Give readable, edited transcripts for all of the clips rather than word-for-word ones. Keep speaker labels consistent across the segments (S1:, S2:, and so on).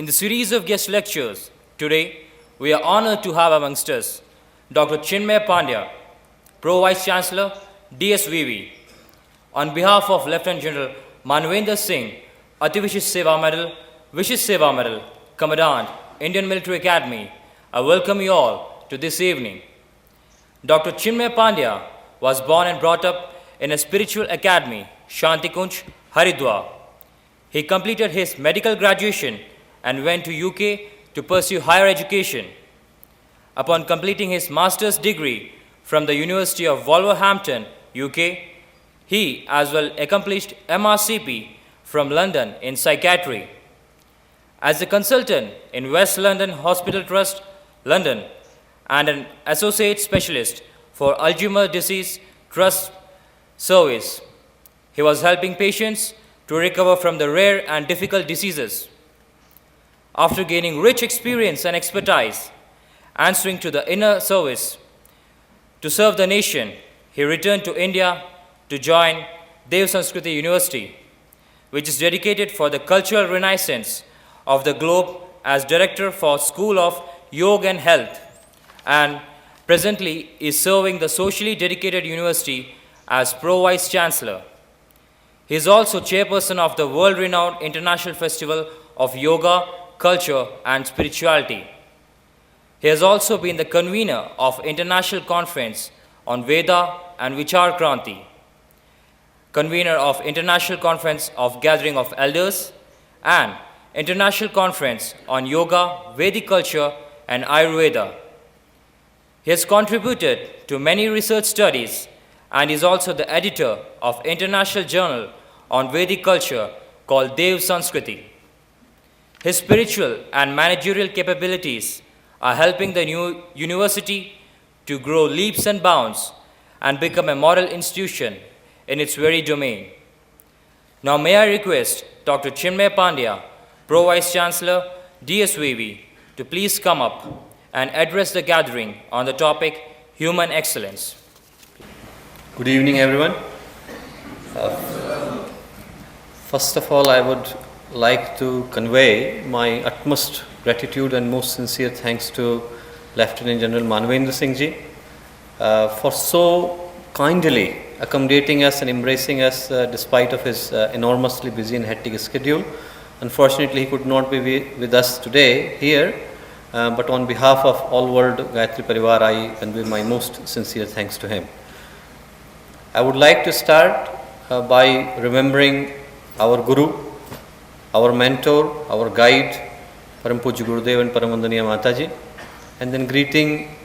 S1: In the series of guest lectures, today we are honored to have amongst us Dr. Chinmay Pandya, Pro Vice Chancellor, dsvv. On behalf of Lieutenant General Manvendra Singh, Ati Vishish Seva Medal, Commandant, Indian Military Academy, I welcome you all to this evening. Dr. Chinmay Pandya was born and brought up in a spiritual academy, Shantikunj, Haridwar. He completed his medical graduation and went to UK to pursue higher education. Upon completing his master's degree from the University of Wolverhampton, UK, he as well accomplished MRCP from London in psychiatry. As a consultant in West London Hospital Trust, London, and an associate specialist for Alzheimer's disease trust service, he was helping patients to recover from the rare and difficult diseases. After gaining rich experience and expertise, answering to the inner service to serve the nation, he returned to India to join Sanskriti University, which is dedicated for the cultural renaissance of the globe as director for School of Yoga and Health, and presently is serving the socially dedicated university as Pro Vice Chancellor. He is also chairperson of the World Renowned International Festival of Yoga, Culture and Spirituality. He has also been the convener of International Conference on Veda and Vichar Kranti, convener of International Conference of Gathering of Elders, and International Conference on Yoga, Vedic Culture and Ayurveda. He has contributed to many research studies and is also the editor of International Journal on Vedic Culture called Dev Sanskriti. His spiritual and managerial capabilities are helping the new university to grow leaps and bounds and become a model institution in its very domain. Now may I request Dr. Chinmay Pandya, Pro Vice Chancellor, dsvv, to please come up and address the gathering on the topic Human Excellence.
S2: Good evening, everyone. First of all, I would like to convey my utmost gratitude and most sincere thanks to Lieutenant General Manvendra Singh ji for so kindly accommodating us and embracing us despite of his enormously busy and hectic schedule. Unfortunately, he could not be with us today here, but on behalf of all World Gayatri Pariwar, I convey my most sincere thanks to him. I would like to start by remembering our Guru, our mentor, our guide, Param Pujya Gurudev and Paramvandaniya Mataji, and then greeting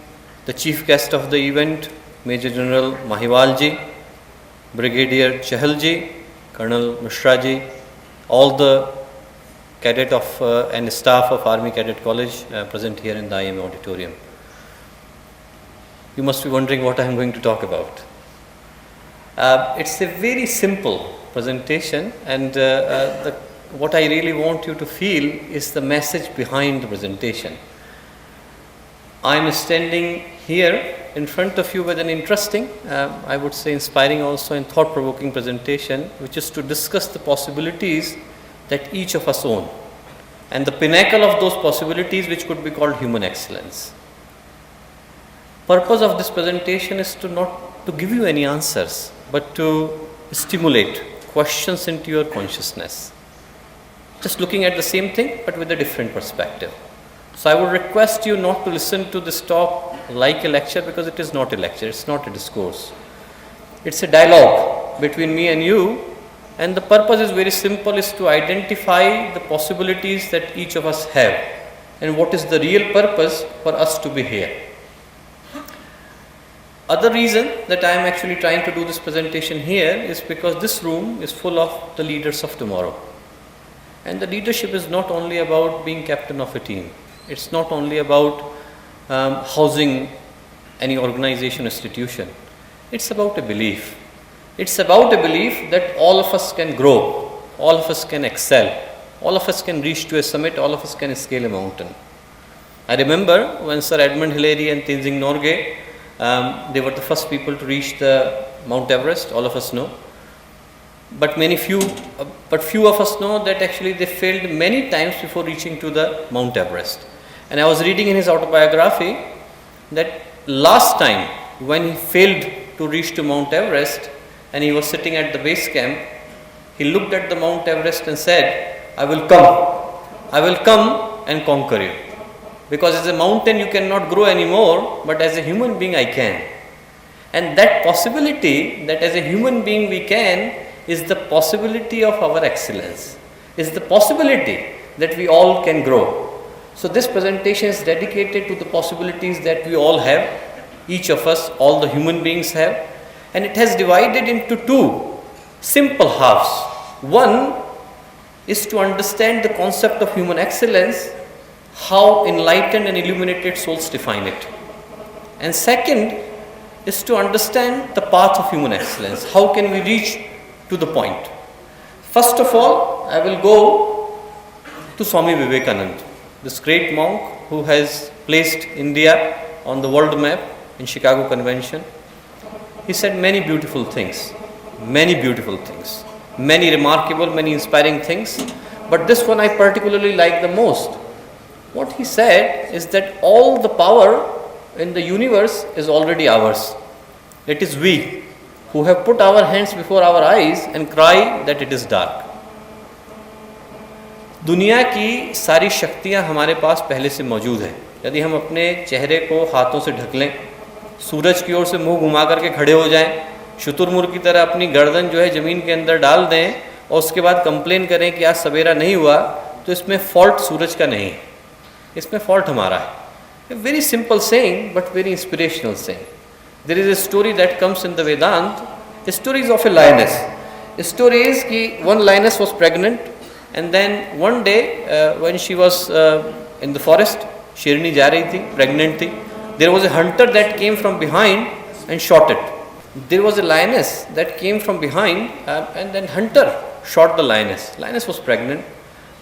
S2: the chief guest of the event, Major General Mahiwalji, Brigadier Chahalji, Colonel Mishraji, all the cadet of and staff of Army Cadet College present here in the IMA auditorium. You must be wondering what I am going to talk about. It's a very simple presentation, and what I really want you to feel is the message behind the presentation. I am standing here in front of you with an interesting, I would say inspiring also and thought-provoking presentation, which is to discuss the possibilities that each of us own, and the pinnacle of those possibilities which could be called human excellence. Purpose of this presentation is to not to give you any answers, but to stimulate questions into your consciousness. Just looking at the same thing but with a different perspective. So I would request you not to listen to this talk like a lecture, because it is not a lecture, it's not a discourse. It's a dialogue between me and you, and the purpose is very simple, is to identify the possibilities that each of us have and what is the real purpose for us to be here. Other reason that I am actually trying to do this presentation here is because this room is full of the leaders of tomorrow. And the leadership is not only about being captain of a team. It's not only about housing any organization or institution. It's about a belief. It's about a belief that all of us can grow, all of us can excel, all of us can reach to a summit, all of us can scale a mountain. I remember when Sir Edmund Hillary and Tenzing Norgay, they were the first people to reach the Mount Everest, all of us know. but few of us know that actually they failed many times before reaching to the Mount Everest. And I was reading in his autobiography that last time when he failed to reach to Mount Everest and he was sitting at the base camp, he looked at the Mount Everest and said, I will come and conquer you. Because as a mountain you cannot grow anymore, but as a human being I can. And that possibility that as a human being we can is the possibility of our excellence, is the possibility that we all can grow. So this presentation is dedicated to the possibilities that we all have, each of us, all the human beings have, and it has divided into two simple halves. One is to understand the concept of human excellence, how enlightened and illuminated souls define it. And second is to understand the path of human excellence. How can we reach to the point? First of all, I will go to Swami Vivekananda, this great monk who has placed India on the world map in Chicago Convention. He said many beautiful things, many remarkable, many inspiring things, but this one I particularly like the most. What he said is that all the power in the universe is already ours. It is we who have put our hands before our eyes and cry that it is dark. दुनिया की सारी शक्तियाँ हमारे पास पहले से मौजूद हैं. यदि हम अपने चेहरे को हाथों से ढक लें, सूरज की ओर से मुंह घुमा करके खड़े हो जाएं, शुतुरमुर्ग की तरह अपनी गर्दन जो है ज़मीन के अंदर डाल दें और उसके बाद कंप्लेन करें कि आज सवेरा नहीं हुआ, तो इसमें फॉल्ट सूरज का नहीं है, इसमें फॉल्ट हमारा है. A very simple saying but very inspirational saying. There is a story that comes in the Vedanta. The story is of a lioness. The story is that one lioness was pregnant, and then one day when she was in the forest, शेरनी जा रही थी, pregnant थी. There was a hunter that came from behind and shot it. There was a lioness that came from behind and then hunter shot the lioness. Lioness was pregnant.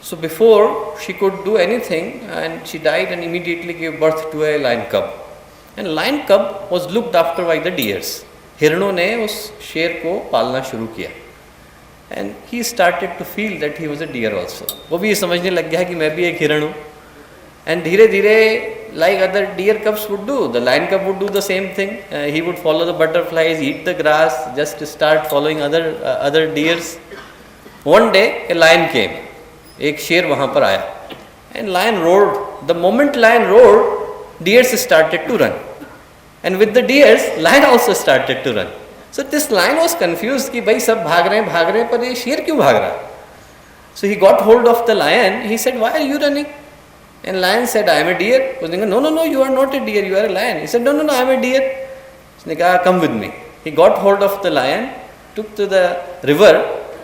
S2: So before she could do anything, and she died and immediately gave birth to a lion cub. And lion cub was looked after by the deers. हिरणों ने उस शेर को पालना शुरू किया. And he started to feel that he was a deer also. वो भी ये समझने लग गया कि मैं भी एक हिरण हूँ. And धीरे धीरे, like other deer cubs would do, the lion cub would do the same thing. He would follow the butterflies, eat the grass, just to start following other deers. One day a lion came. एक शेर वहाँ पर आया. And lion roared. The moment lion roared, deers started to run. And with the deers, lion also started to run. So this lion was confused कि भाई सब भाग रहे हैं पर ये शेर क्यों भाग रहा है? So he got hold of the lion. He said, "Why are you running?" And lion said, "I am a deer." He was thinking, "No, you are not a deer. You are a lion." He said, "No, I am a deer." He said, "Come with me." He got hold of the lion, took to the river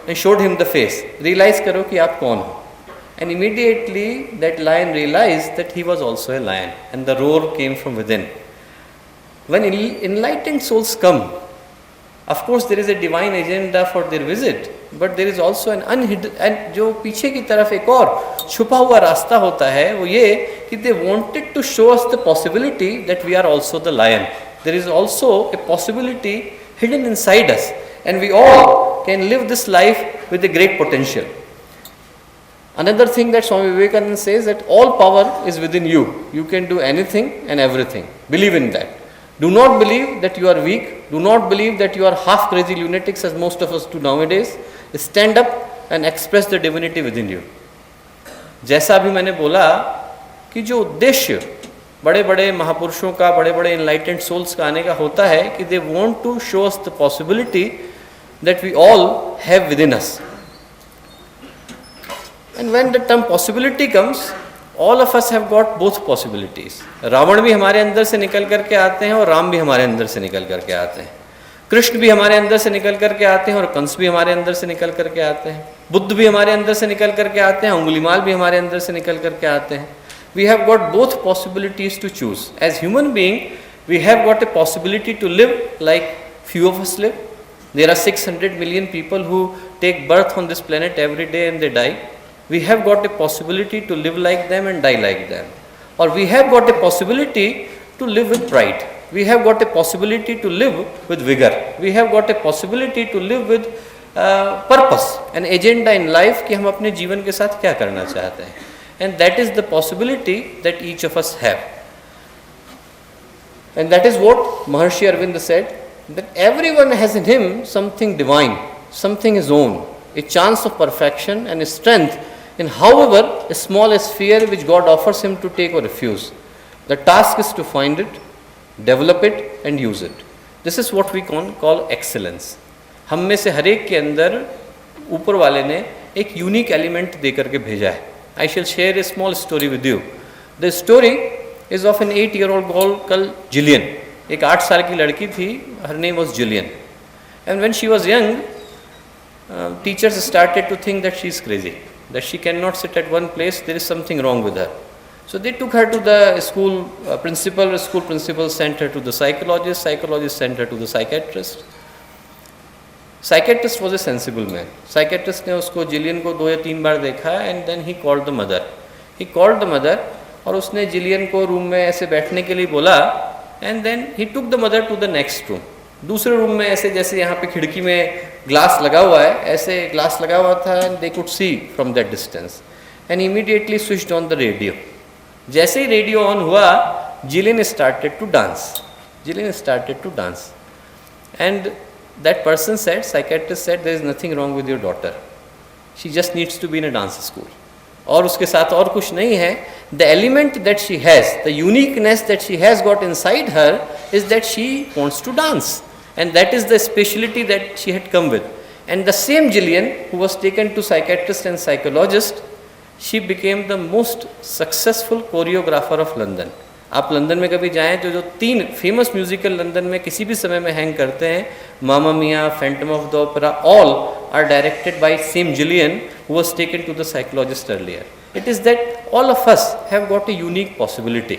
S2: and showed him the face. Realize करो कि आप कौन हो. And immediately that lion realized that he was also a lion, and the roar came from within. When enlightened souls come, of course there is a divine agenda for their visit, but there is also an unhidden, and जो पीछे की तरफ एक और छुपा हुआ रास्ता होता है वो ये कि they wanted to show us the possibility that we are also the lion. There is also a possibility hidden inside us, and we all can live this life with a great potential. Another thing that Swami Vivekananda says, that all power is within you. You can do anything and everything. Believe in that. Do not believe that you are weak. Do not believe that you are half crazy lunatics as most of us do nowadays. Stand up and express the divinity within you. जैसा अभी मैंने बोला कि जो उद्देश्य बड़े बड़े महापुरुषों का, बड़े बड़े enlightened souls का आने का होता है कि they want to show us the possibility that we all have within us. And when the term possibility comes, all of us have got both possibilities. Ravan भी हमारे अंदर से निकल करके आते हैं और राम भी हमारे अंदर से निकल करके आते हैं. कृष्ण भी हमारे अंदर से निकल करके आते हैं और कंस भी हमारे अंदर से निकल करके आते हैं. बुद्ध भी हमारे अंदर से निकल करके आते हैं, अंगुलीमाल भी हमारे अंदर से निकल करके आते हैं. We have got both possibilities to choose. As human being, we have got a possibility to live like few of us live. There are 600 million people who take birth on this planet every day and they die. We have got a possibility to live like them and die like them. Or we have got a possibility to live with pride. We have got a possibility to live with vigor. We have got a possibility to live with purpose, an agenda in life कि हम अपने जीवन के साथ क्या करना चाहते हैं. And that is the possibility that each of us have. And that is what Maharshi Arvind said, that everyone has in him something divine, something his own, a chance of perfection and a strength in however a small sphere which God offers him to take or refuse. The task is to find it, develop it and use it. This is what we call excellence. हम में से हर एक के अंदर ऊपर वाले ने एक यूनिक एलिमेंट दे करके भेजा है. I shall share a small story with you. The story is of an 8-year-old girl called Jillian. एक 8 साल की लड़की थी, her name was Jillian. And when she was young, teachers started to think that she is crazy, that she cannot sit at one place, there is something wrong with her. So they took her to the school principal sent her to the psychologist sent her to the psychiatrist. Psychiatrist was a sensible man. Psychiatrist ने उसको Jillian को 2 या 3 बार देखा and then he called the mother. और उसने Jillian को room में ऐसे बैठने के लिए बोला and then he took the mother to the next room. दूसरे रूम में ऐसे जैसे यहाँ पे खिड़की में ग्लास लगा हुआ है, ऐसे ग्लास लगा हुआ था and they could see from that distance and immediately switched on the radio. जैसे ही रेडियो ऑन हुआ, Gillian started to dance and that person said, psychiatrist said, there is nothing wrong with your daughter, she just needs to be in a dance school. और उसके साथ और कुछ नहीं है. The element that she has, the uniqueness that she has got inside her is that she wants to dance and that is the speciality that she had come with. And the same Gillian who was taken to psychiatrist and psychologist, she became the most successful choreographer of London. आप London में कभी जाएं तो जो 3 famous musical London में किसी भी समय में हैंग करते हैं, Mamma Mia, Phantom of the Opera, all are directed by same Gillian who was taken to the psychologist earlier. It is that all of us have got a unique possibility.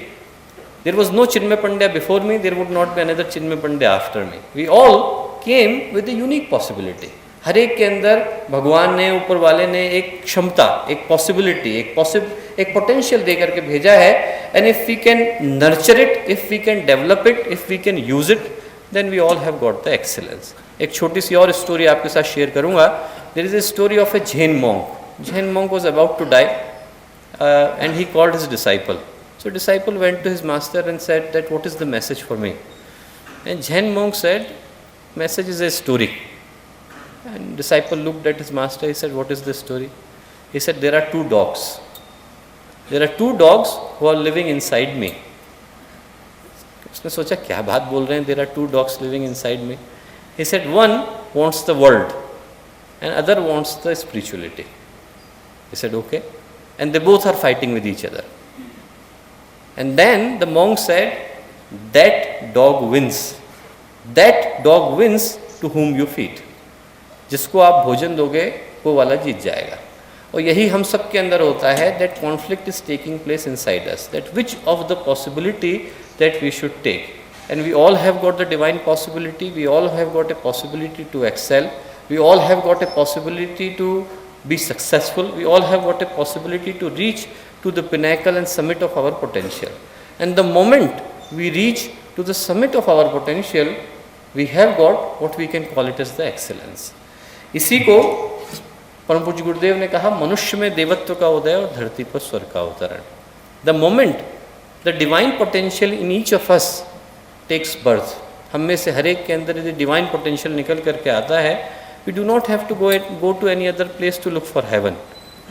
S2: There was no Chinmay Pandya before me, there would not be another Chinmay Pandya after me. We all came with a unique possibility. हर एक के अंदर भगवान ने, ऊपर वाले ने एक क्षमता, एक पॉसिबिलिटी, एक पोटेंशियल दे करके भेजा है. And if we can nurture it, if we can develop it, if we can use it, then we all have got the excellence. एक छोटी सी और स्टोरी आपके साथ शेयर करूंगा. There is a story of a Jain monk. Jain monk was about to die and he called his disciple. So disciple went to his master and said that what is the message for me. And Jain monk said, message is a story. And disciple looked at his master. He said, what is the story? He said, there are 2 dogs. There are 2 dogs who are living inside me. उसने सोचा क्या बात बोल रहे हैं, there are 2 dogs living inside me. He said, one wants the world and other wants the spirituality. He said, okay. And they both are fighting with each other. And then the monk said, that dog wins. That dog wins to whom you feed. जिसको आप भोजन दोगे वो वाला जीत जाएगा. और यही हम सब के अंदर होता है, that conflict is taking place inside us, that which of the possibility that we should take. And we all have got the divine possibility, we all have got a possibility to excel, we all have got a possibility to be successful, we all have got a possibility to reach to the pinnacle and summit of our potential. And the moment we reach to the summit of our potential, we have got what we can call it as the excellence. इसी को परम पूज्य गुरुदेव ने कहा, मनुष्य में देवत्व का उदय और धरती पर स्वर्ग का अवतरण. The moment the divine potential in each of us takes birth, हम में से हर एक के अंदर यदि डिवाइन पोटेंशियल निकल करके आता है, we do not have to go to any other place to look for heaven.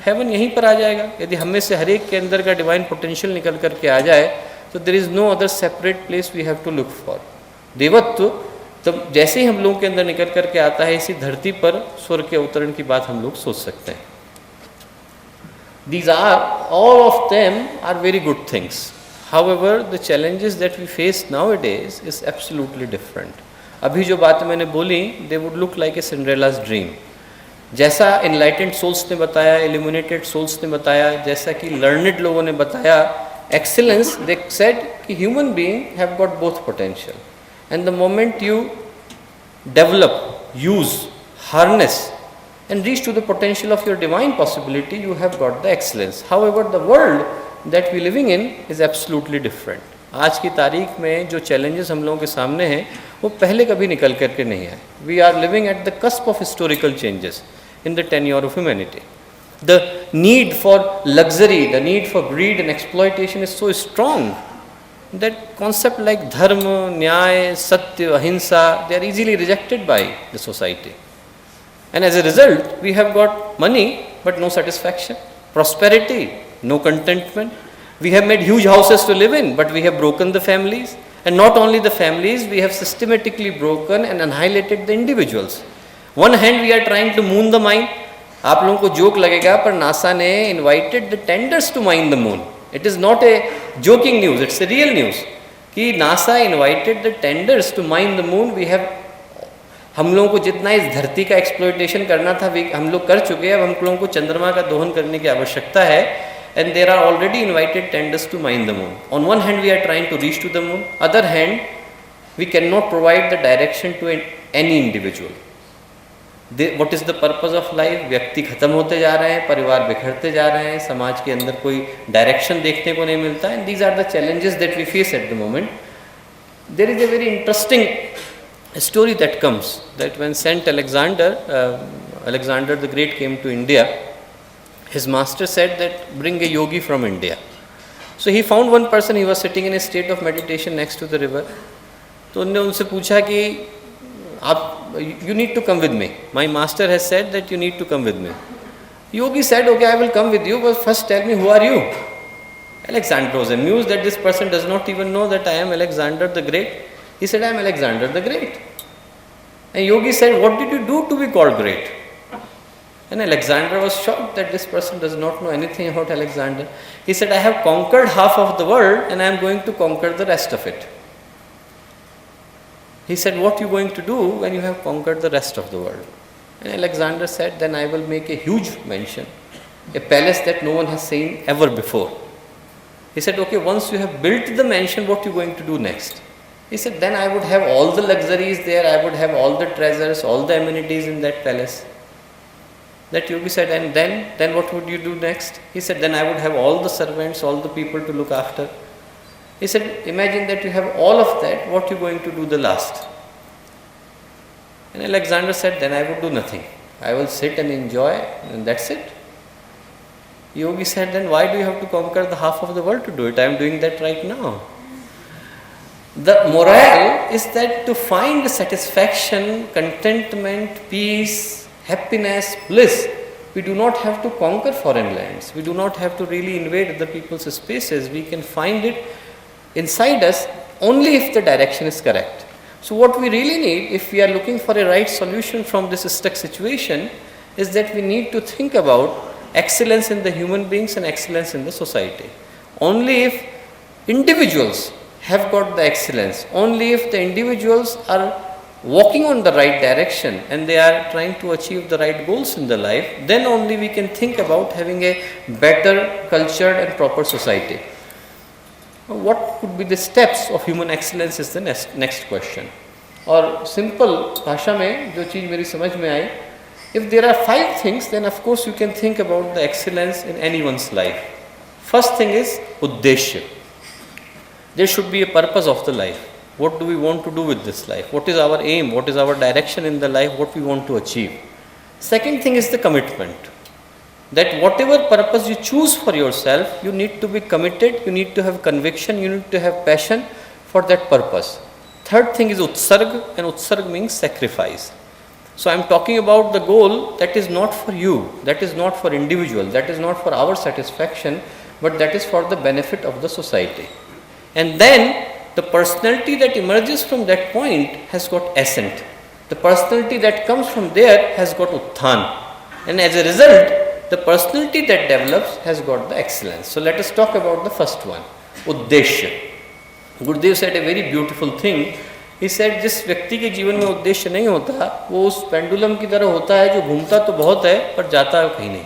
S2: Heaven यहीं पर आ जाएगा. यदि हम में से हर एक के अंदर का डिवाइन पोटेंशियल निकल करके आ जाए, तो there is no other separate place we have to look for. देवत्व तब जैसे ही हम लोगों के अंदर निकल करके आता है, इसी धरती पर स्वर्ग के अवतरण की बात हम लोग सोच सकते हैं. These are all of them are very good things. However, the challenges that we face nowadays is absolutely different. अभी जो बातें मैंने बोली, they would look like a Cinderella's dream. जैसा enlightened souls ने बताया, illuminated souls ने बताया, जैसा कि learned लोगों ने बताया, excellence, they said कि human being have got both potential. And the moment you develop, use, harness and reach to the potential of your divine possibility, you have got the excellence. However, the world that we living in is absolutely different. आज की तारीख में जो challenges हम लोगों के सामने हैं वो पहले कभी निकल करके नहीं आए. We are living at the cusp of historical changes in the tenure of humanity. The need for luxury, the need for greed and exploitation is so strong that concepts like dharma, nyaya, satya, ahimsa, they are easily rejected by the society. And as a result, we have got money but no satisfaction, prosperity, no contentment. We have made huge houses to live in, but we have broken the families. And not only the families, we have systematically broken and annihilated the individuals. One hand we are trying to moon the mind. आप लोगों को joke लगेगा पर NASA ने invited the tenders to mine the moon. It is not a joking news, it's a real news कि NASA invited the tenders to mine the moon. We have, हम लोगों को जितना इस धरती का एक्सप्लॉयटेशन करना था हम लोग कर चुके हैं. अब हम लोगों को चंद्रमा का दोहन करने की आवश्यकता है. And there are already invited tenders to mine the moon. On one hand we are trying to reach to the moon, other hand we can not provide the direction to any individual. What is the purpose of life? व्यक्ति खत्म होते जा रहे हैं, परिवार बिखरते जा रहे हैं, समाज के अंदर कोई डायरेक्शन देखने को नहीं मिलता. And these are the challenges that we face at the moment. There is a very interesting story that comes that when Saint Alexander the Great came to India, his master said that bring a yogi from India. So he found one person, he was sitting in a state of meditation next to the river. तो उन्होंने उनसे पूछा कि आप you need to come with me. My master has said that you need to come with me. Yogi said, okay, I will come with you, but first tell me who are you? Alexander was amused that this person does not even know that I am Alexander the Great. He said, I am Alexander the Great. And Yogi said, what did you do to be called great? And Alexander was shocked that this person does not know anything about Alexander. He said, I have conquered half of the world and I am going to conquer the rest of it. He said, what are you going to do when you have conquered the rest of the world? And Alexander said, then I will make a huge mansion, a palace that no one has seen ever before. He said, okay, once you have built the mansion, what are you going to do next? He said, then I would have all the luxuries there, I would have all the treasures, all the amenities in that palace. That Yogi said, and then what would you do next? He said, then I would have all the servants, all the people to look after. He said, imagine that you have all of that, what are you going to do the last? And Alexander said, then I would do nothing. I will sit and enjoy and that's it. Yogi said, then why do you have to conquer the half of the world to do it? I am doing that right now. The morale is that to find satisfaction, contentment, peace, happiness, bliss, we do not have to conquer foreign lands. We do not have to really invade other people's spaces. We can find it inside us only if the direction is correct. So what we really need, if we are looking for a right solution from this stuck situation, is that we need to think about excellence in the human beings and excellence in the society. Only if individuals have got the excellence, only if the individuals are walking on the right direction and they are trying to achieve the right goals in the life, then only we can think about having a better, cultured and proper society. What could be the steps of human excellence is the next question. और simple भाषा में जो चीज़ मेरी समझ में आई, if there are 5 things, then of course you can think about the excellence in anyone's life. First thing is uddeshya. There should be a purpose of the life. What do we want to do with this life? What is our aim? What is our direction in the life? What we want to achieve? Second thing is the commitment. That whatever purpose you choose for yourself, you need to be committed, you need to have conviction, you need to have passion for that purpose. Third thing is utsarg, and utsarg means sacrifice. So I am talking about the goal that is not for you, that is not for individual, that is not for our satisfaction, but that is for the benefit of the society. And then the personality that emerges from that point has got ascent. The personality that comes from there has got utthan. And as a result, the personality that develops has got the excellence. So let us talk about the first one, uddeshya. Gurudev said a very beautiful thing. He said, जिस व्यक्ति के जीवन में उद्देश्य नहीं होता, वो उस पेंडुलम की तरह होता है जो घूमता तो बहुत है पर जाता है कहीं नहीं.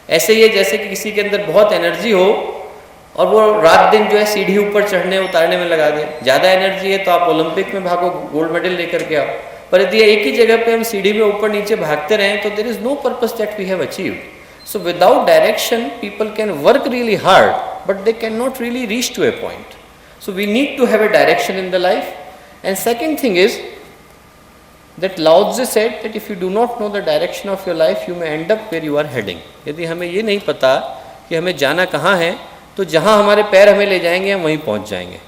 S2: ऐसे ही है जैसे कि किसी के अंदर बहुत एनर्जी हो और वो रात दिन जो है सीढ़ी ऊपर चढ़ने उतारने में लगा दे. ज़्यादा एनर्जी है तो आप ओलंपिक में भागो, गोल्ड मेडल लेकर के आओ. पर यदि एक ही जगह पे हम सीढ़ी में ऊपर नीचे भागते रहें तो there is no purpose that we have achieved. So without direction people can work really hard but they can not really reach to a point. So we need to have a direction in the life. And second thing is that Lao Tzu said that if you do not know the direction of your life, you may end up where you are heading. यदि हमें ये नहीं पता कि हमें जाना कहाँ है, तो जहाँ हमारे पैर हमें ले जाएंगे हम वहीं पहुँच जाएंगे.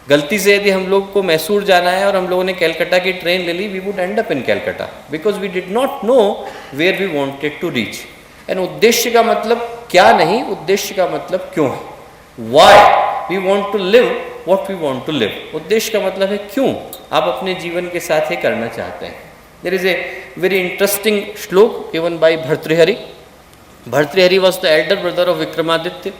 S2: गलती से यदि हम लोग को मैसूर जाना है और हम लोगों ने कैलकाटा की ट्रेन ले ली, we would end up in Calcutta because we did not know where we wanted to reach. And उद्देश्य का मतलब क्या नहीं, उद्देश्य का मतलब क्यों है. Why we want to live what we want to live. उद्देश्य का मतलब है क्यों आप अपने जीवन के साथ ये करना चाहते हैं. There is a very interesting श्लोक given by Bhartrihari. Bhartrihari was the elder brother of Vikramaditya.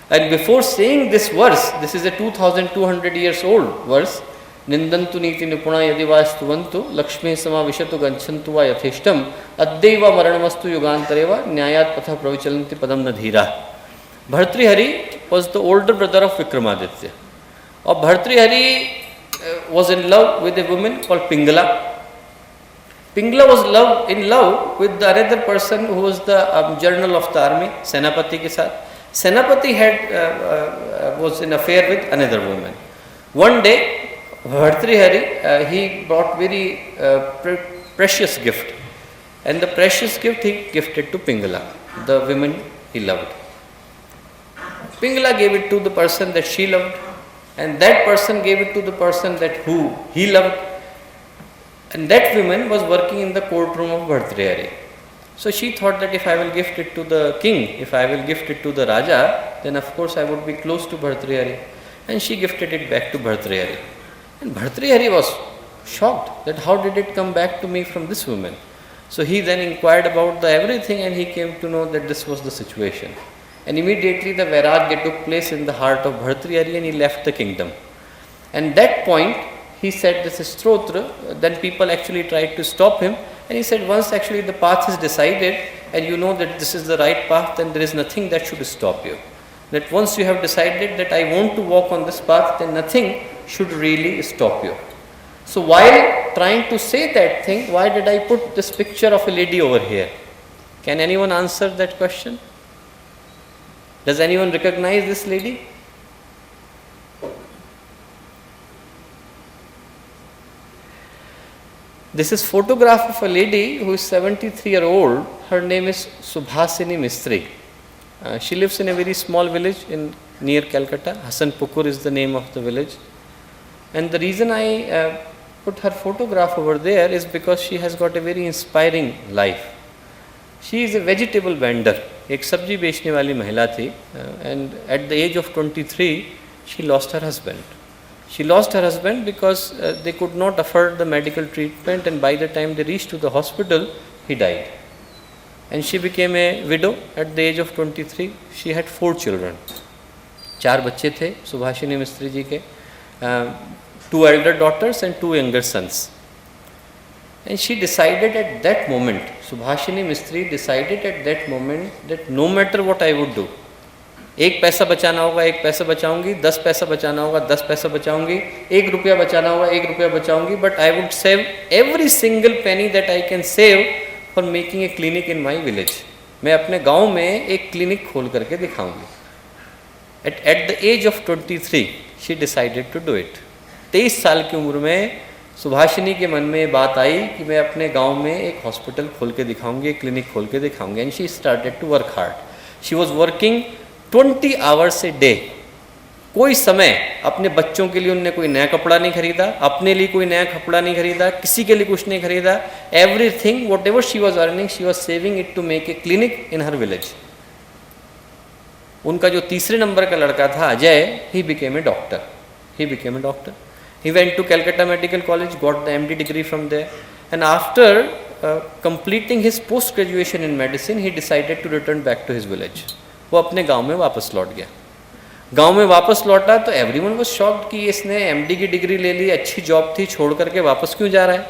S2: And before saying this verse, this is a 2200 years old verse, निंदन्तु नीति निपुणा यदि वा स्तुवन्तु लक्ष्मी समाविशतु गच्छन्तु वा यथेष्टम अद्यैव मरणमस्तु युगान्तरे वा न्यायात् पथः प्रविचलन्ति पदम न धीरा. Bhartrihari was the older brother of Vikramaditya. Or Bhartrihari was in love with a woman called Pingala. Pingala was in love with the another person who was the general of the army, Senapati ke saath. Senapati was in affair with another woman. One day, Bhartrihari he brought very precious gift, and the precious gift he gifted to Pingala, the woman he loved. Pingala gave it to the person that she loved, and that person gave it to the person that who he loved, and that woman was working in the courtroom of Bhartrihari. So she thought that if I will gift it to the king, if I will gift it to the Raja, then of course I would be close to Bhartrihari. And she gifted it back to Bhartrihari. And Bhartrihari was shocked that how did it come back to me from this woman. So he then inquired about the everything, and he came to know that this was the situation. And immediately the Vairagya took place in the heart of Bhartrihari, and he left the kingdom. And that point he said this is Strotra. Then people actually tried to stop him. And he said, once actually the path is decided and you know that this is the right path, then there is nothing that should stop you. That once you have decided that I want to walk on this path, then nothing should really stop you. So while trying to say that thing, why did I put this picture of a lady over here? Can anyone answer that question? Does anyone recognize this lady? This is photograph of a lady who is 73-year-old. Her name is Subhasini Mistry. She lives in a very small village near Calcutta. Hasanpukur is the name of the village. And the reason I put her photograph over there is because she has got a very inspiring life. She is a vegetable vendor. एक सब्जी बेचने वाली महिला थी. And at the age of 23, she lost her husband. She lost her husband because they could not afford the medical treatment, and by the time they reached to the hospital, he died. And she became a widow at the age of 23. She had 4 children. 4 बच्चे थे सुभाषिनी मिस्त्री जी के, 2 elder daughters and 2 younger sons. And she decided at that moment, Subhashini Mistry decided at that moment that no matter what I would do, 1 पैसा बचाना होगा 1 पैसा बचाऊंगी, 10 पैसा बचाना होगा 10 पैसा बचाऊंगी, 1 रुपया बचाना होगा 1 रुपया बचाऊंगी, but I would save every single penny that I can save for making a clinic in my village. मैं अपने गांव में एक क्लिनिक खोल करके दिखाऊंगी. At the age of 23, she decided to do it. 23 साल की उम्र में सुभाषिनी के मन में बात आई कि मैं अपने गांव में एक हॉस्पिटल खोल के दिखाऊंगी, एक क्लिनिक खोल के दिखाऊंगी. And she started to work hard. She was working 20 hours a day. कोई समय अपने बच्चों के लिए उनने कोई नया कपड़ा नहीं खरीदा, अपने लिए कोई नया कपड़ा नहीं खरीदा, किसी के लिए कुछ नहीं खरीदा. Everything whatever she was earning, she was saving it to make a clinic in her village. उनका जो तीसरे नंबर का लड़का था Ajay, he became a doctor. He went to Calcutta Medical College, got the MD degree from there, and after completing his post-graduation in medicine, he decided to return back to his village. वो अपने गांव में वापस लौट गया. गांव में वापस लौटा तो everyone was shocked कि इसने MD की डिग्री ले ली, अच्छी जॉब थी, छोड़ करके वापस क्यों जा रहा है.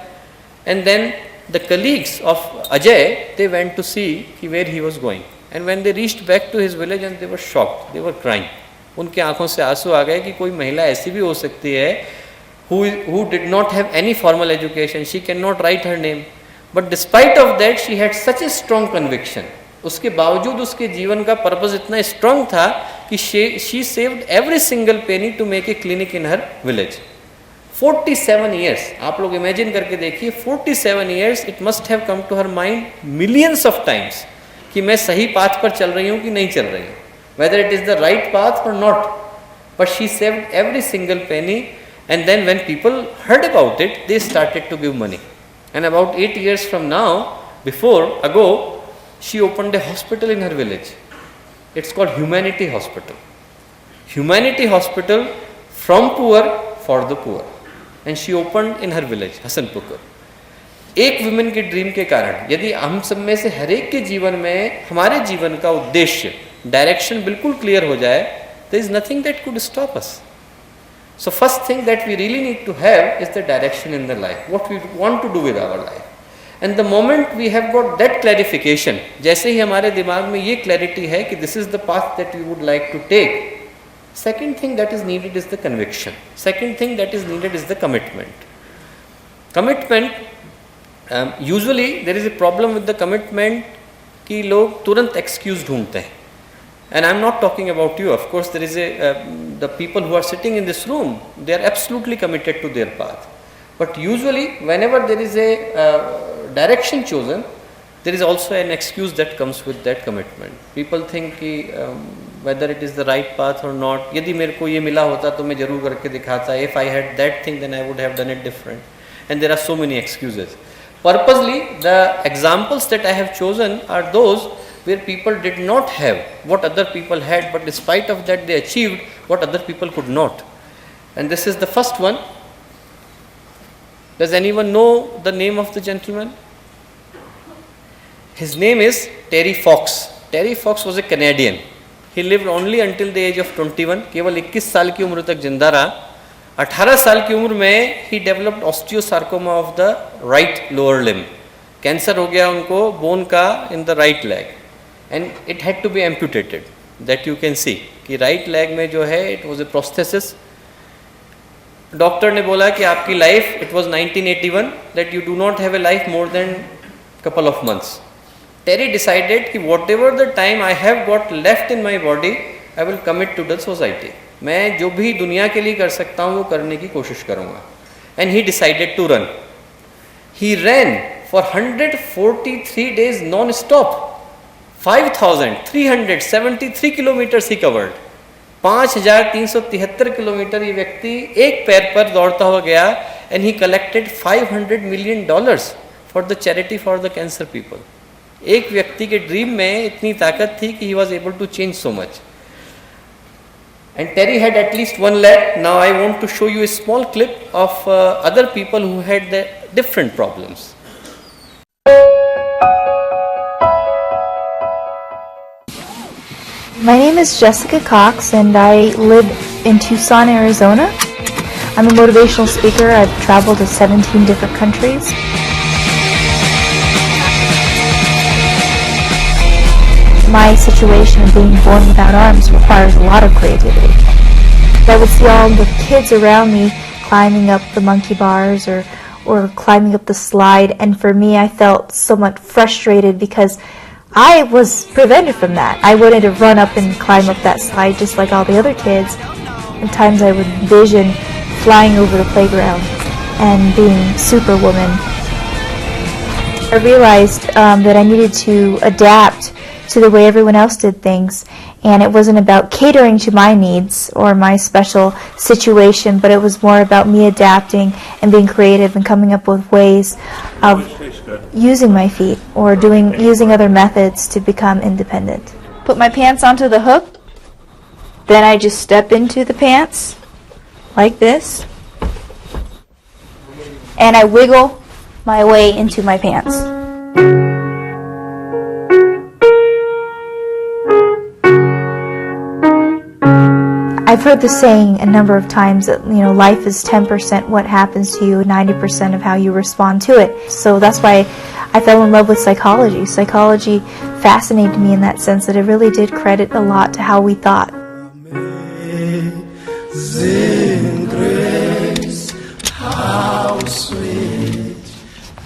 S2: And then the colleagues of Ajay, they went to see where he was going. And when they reached back to his village, and they were shocked, they were crying. उनके आंखों से आंसू आ गए कि कोई महिला ऐसी भी हो सकती है who did not have any formal education. She cannot write her name. But despite of that, she had such a strong conviction. उसके बावजूद उसके जीवन का पर्पस इतना स्ट्रांग था कि she saved every single penny to make a clinic in her village. 47 years, आप लोग imagine करके देखिए, 47 years it must have come to her mind millions of times कि मैं सही path पर चल रही हूँ कि नहीं चल रही हूँ, whether it is the right path or not. But she saved every single penny, and then when people heard about it, they started to give money. And about 8 years from now, ago, she opened a hospital in her village. It's called Humanity Hospital. Humanity Hospital from poor for the poor. And she opened in her village, Hasanpur. एक women के dream के कारण यदि हम सब में से हर एक के जीवन में हमारे जीवन का उद्देश्य, डायरेक्शन बिल्कुल क्लियर हो जाए, there is nothing that could stop us. So first thing that we really need to have is the direction in the life, what we want to do with our life. And the moment we have got that clarification, जैसे ही हमारे दिमाग में ये clarity है कि this is the path that we would like to take, second thing that is needed is the conviction. Second thing that is needed is the commitment. Commitment, usually there is a problem with the commitment कि लोग तुरंत excuse ढूंढते हैं. And I am not talking about you. Of course, there is the people who are sitting in this room, they are absolutely committed to their path. But usually, whenever there is a direction chosen, there is also an excuse that comes with that commitment. People think कि whether it is the right path or not. यदि मेरे को ये मिला होता तो मैं जरूर करके दिखाता. If I had that thing, then I would have done it different. And there are so many excuses. Purposely, the examples that I have chosen are those where people did not have what other people had, but in spite of that they achieved what other people could not. And this is the first one. Does anyone know the name of the gentleman? His name is Terry Fox. Terry Fox was a Canadian. He lived only until the age of 21. केवल 21 साल की उम्र तक जिंदा रहा. 18 साल की उम्र में he developed osteosarcoma of the right lower limb. Cancer हो गया उनको बोन का in the right leg. And it had to be amputated. That you can see कि right leg में जो है it was a prosthesis. Doctor ने बोला कि आपकी life, it was 1981, that you do not have a life more than couple of months. Terry decided कि whatever the time I have got left in my body, I will commit to the society. मैं जो भी दुनिया के लिए कर सकता हूँ वो करने की कोशिश करूँगा. And he decided to run. He ran for 143 days non-stop. 5,373 kilometers he covered. 5,373 kilometre ये व्यक्ति एक पैर पर दौड़ता हुआ गया. And he collected $500 million for the charity for the cancer people. एक व्यक्ति के ड्रीम में इतनी ताकत थी कि he was able to change so much. And Terry had at least one leg. Now I want to show you a small clip of other people who had the different problems.
S3: My name is Jessica Cox and I live in Tucson, Arizona. I'm a motivational speaker. I've traveled to 17 different countries. My situation of being born without arms requires a lot of creativity. I would see all the kids around me climbing up the monkey bars or climbing up the slide, and for me I felt somewhat frustrated because I was prevented from that. I wanted to run up and climb up that slide just like all the other kids. At times I would envision flying over the playground and being Superwoman. I realized that I needed to adapt to the way everyone else did things, and it wasn't about catering to my needs or my special situation, but it was more about me adapting and being creative and coming up with ways of using my feet or using other methods to become independent. Put my pants onto the hook, then I just step into the pants like this, and I wiggle my way into my pants. I've heard the saying a number of times that, life is 10% what happens to you, 90% of how you respond to it. So that's why I fell in love with psychology. Psychology fascinated me in that sense that it really did credit a lot to how we thought.
S4: Amazing grace, how sweet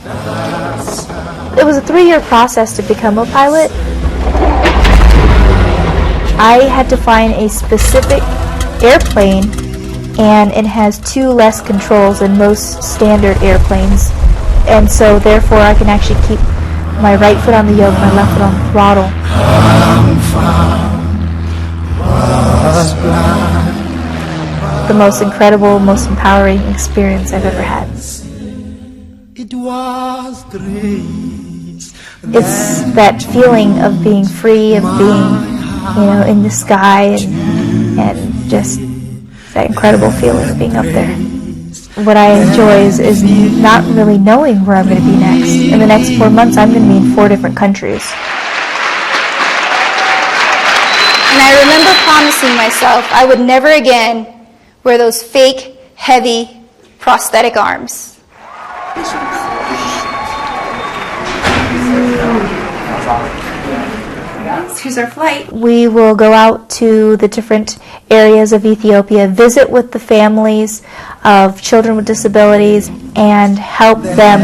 S4: the sound.
S3: It was a 3-year process to become a pilot. I had to find a specific airplane, and it has 2 less controls than most standard airplanes, and so therefore I can actually keep my right foot on the yoke, my left foot on the throttle. The most incredible, most empowering experience I've ever had.
S4: It was grace.
S3: It's that feeling of being free, of being, in the sky, and just that incredible feeling of being up there. What I enjoy is not really knowing where I'm going to be next. In the next 4 months, I'm going to be in 4 different countries.
S5: And I remember promising myself I would never again wear those fake, heavy, prosthetic arms.
S3: Here's our flight. We will go out to the different areas of Ethiopia, visit with the families of children with disabilities, and help them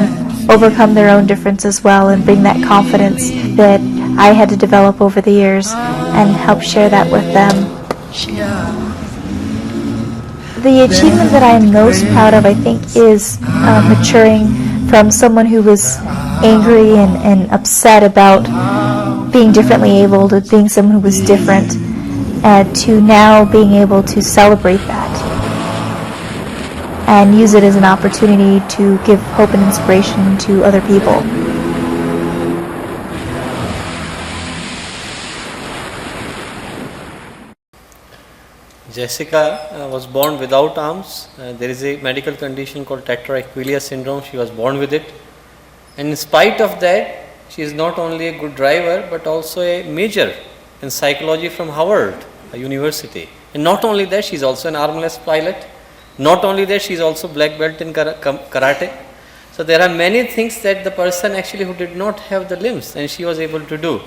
S3: overcome their own difference as well, and bring that confidence that I had to develop over the years and help share that with them. The achievement that I'm most proud of, I think, is maturing from someone who was angry and upset about being differently able to being someone who was different, to now being able to celebrate that and use it as an opportunity to give hope and inspiration to other people.
S2: Jessica was born without arms. There is a medical condition called tetraaquilia syndrome. She was born with it. And in spite of that, she is not only a good driver but also a major in psychology from Howard University. And not only that, she is also an armless pilot. Not only that, she is also black belt in karate. So there are many things that the person actually who did not have the limbs and she was able to do.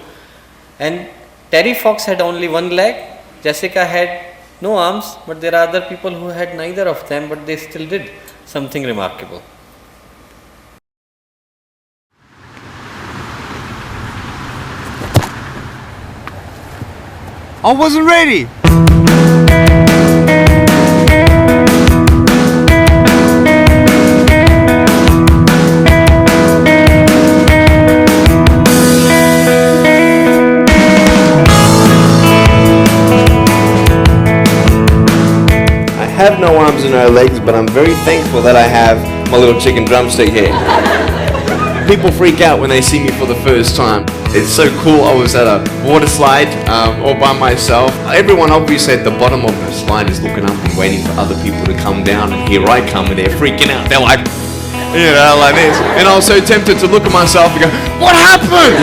S2: And Terry Fox had only 1 leg. Jessica had no arms, but there are other people who had neither of them, but they still did something remarkable.
S6: I wasn't ready.
S7: I have no arms and no legs, but I'm very thankful that I have my little chicken drumstick here. People freak out when they see me for the first time. It's so cool. I was at a water slide all by myself. Everyone obviously at the bottom of the slide is looking up and waiting for other people to come down, and here I come and they're freaking out. They're like, like this. And I was so tempted to look at myself and go, what happened?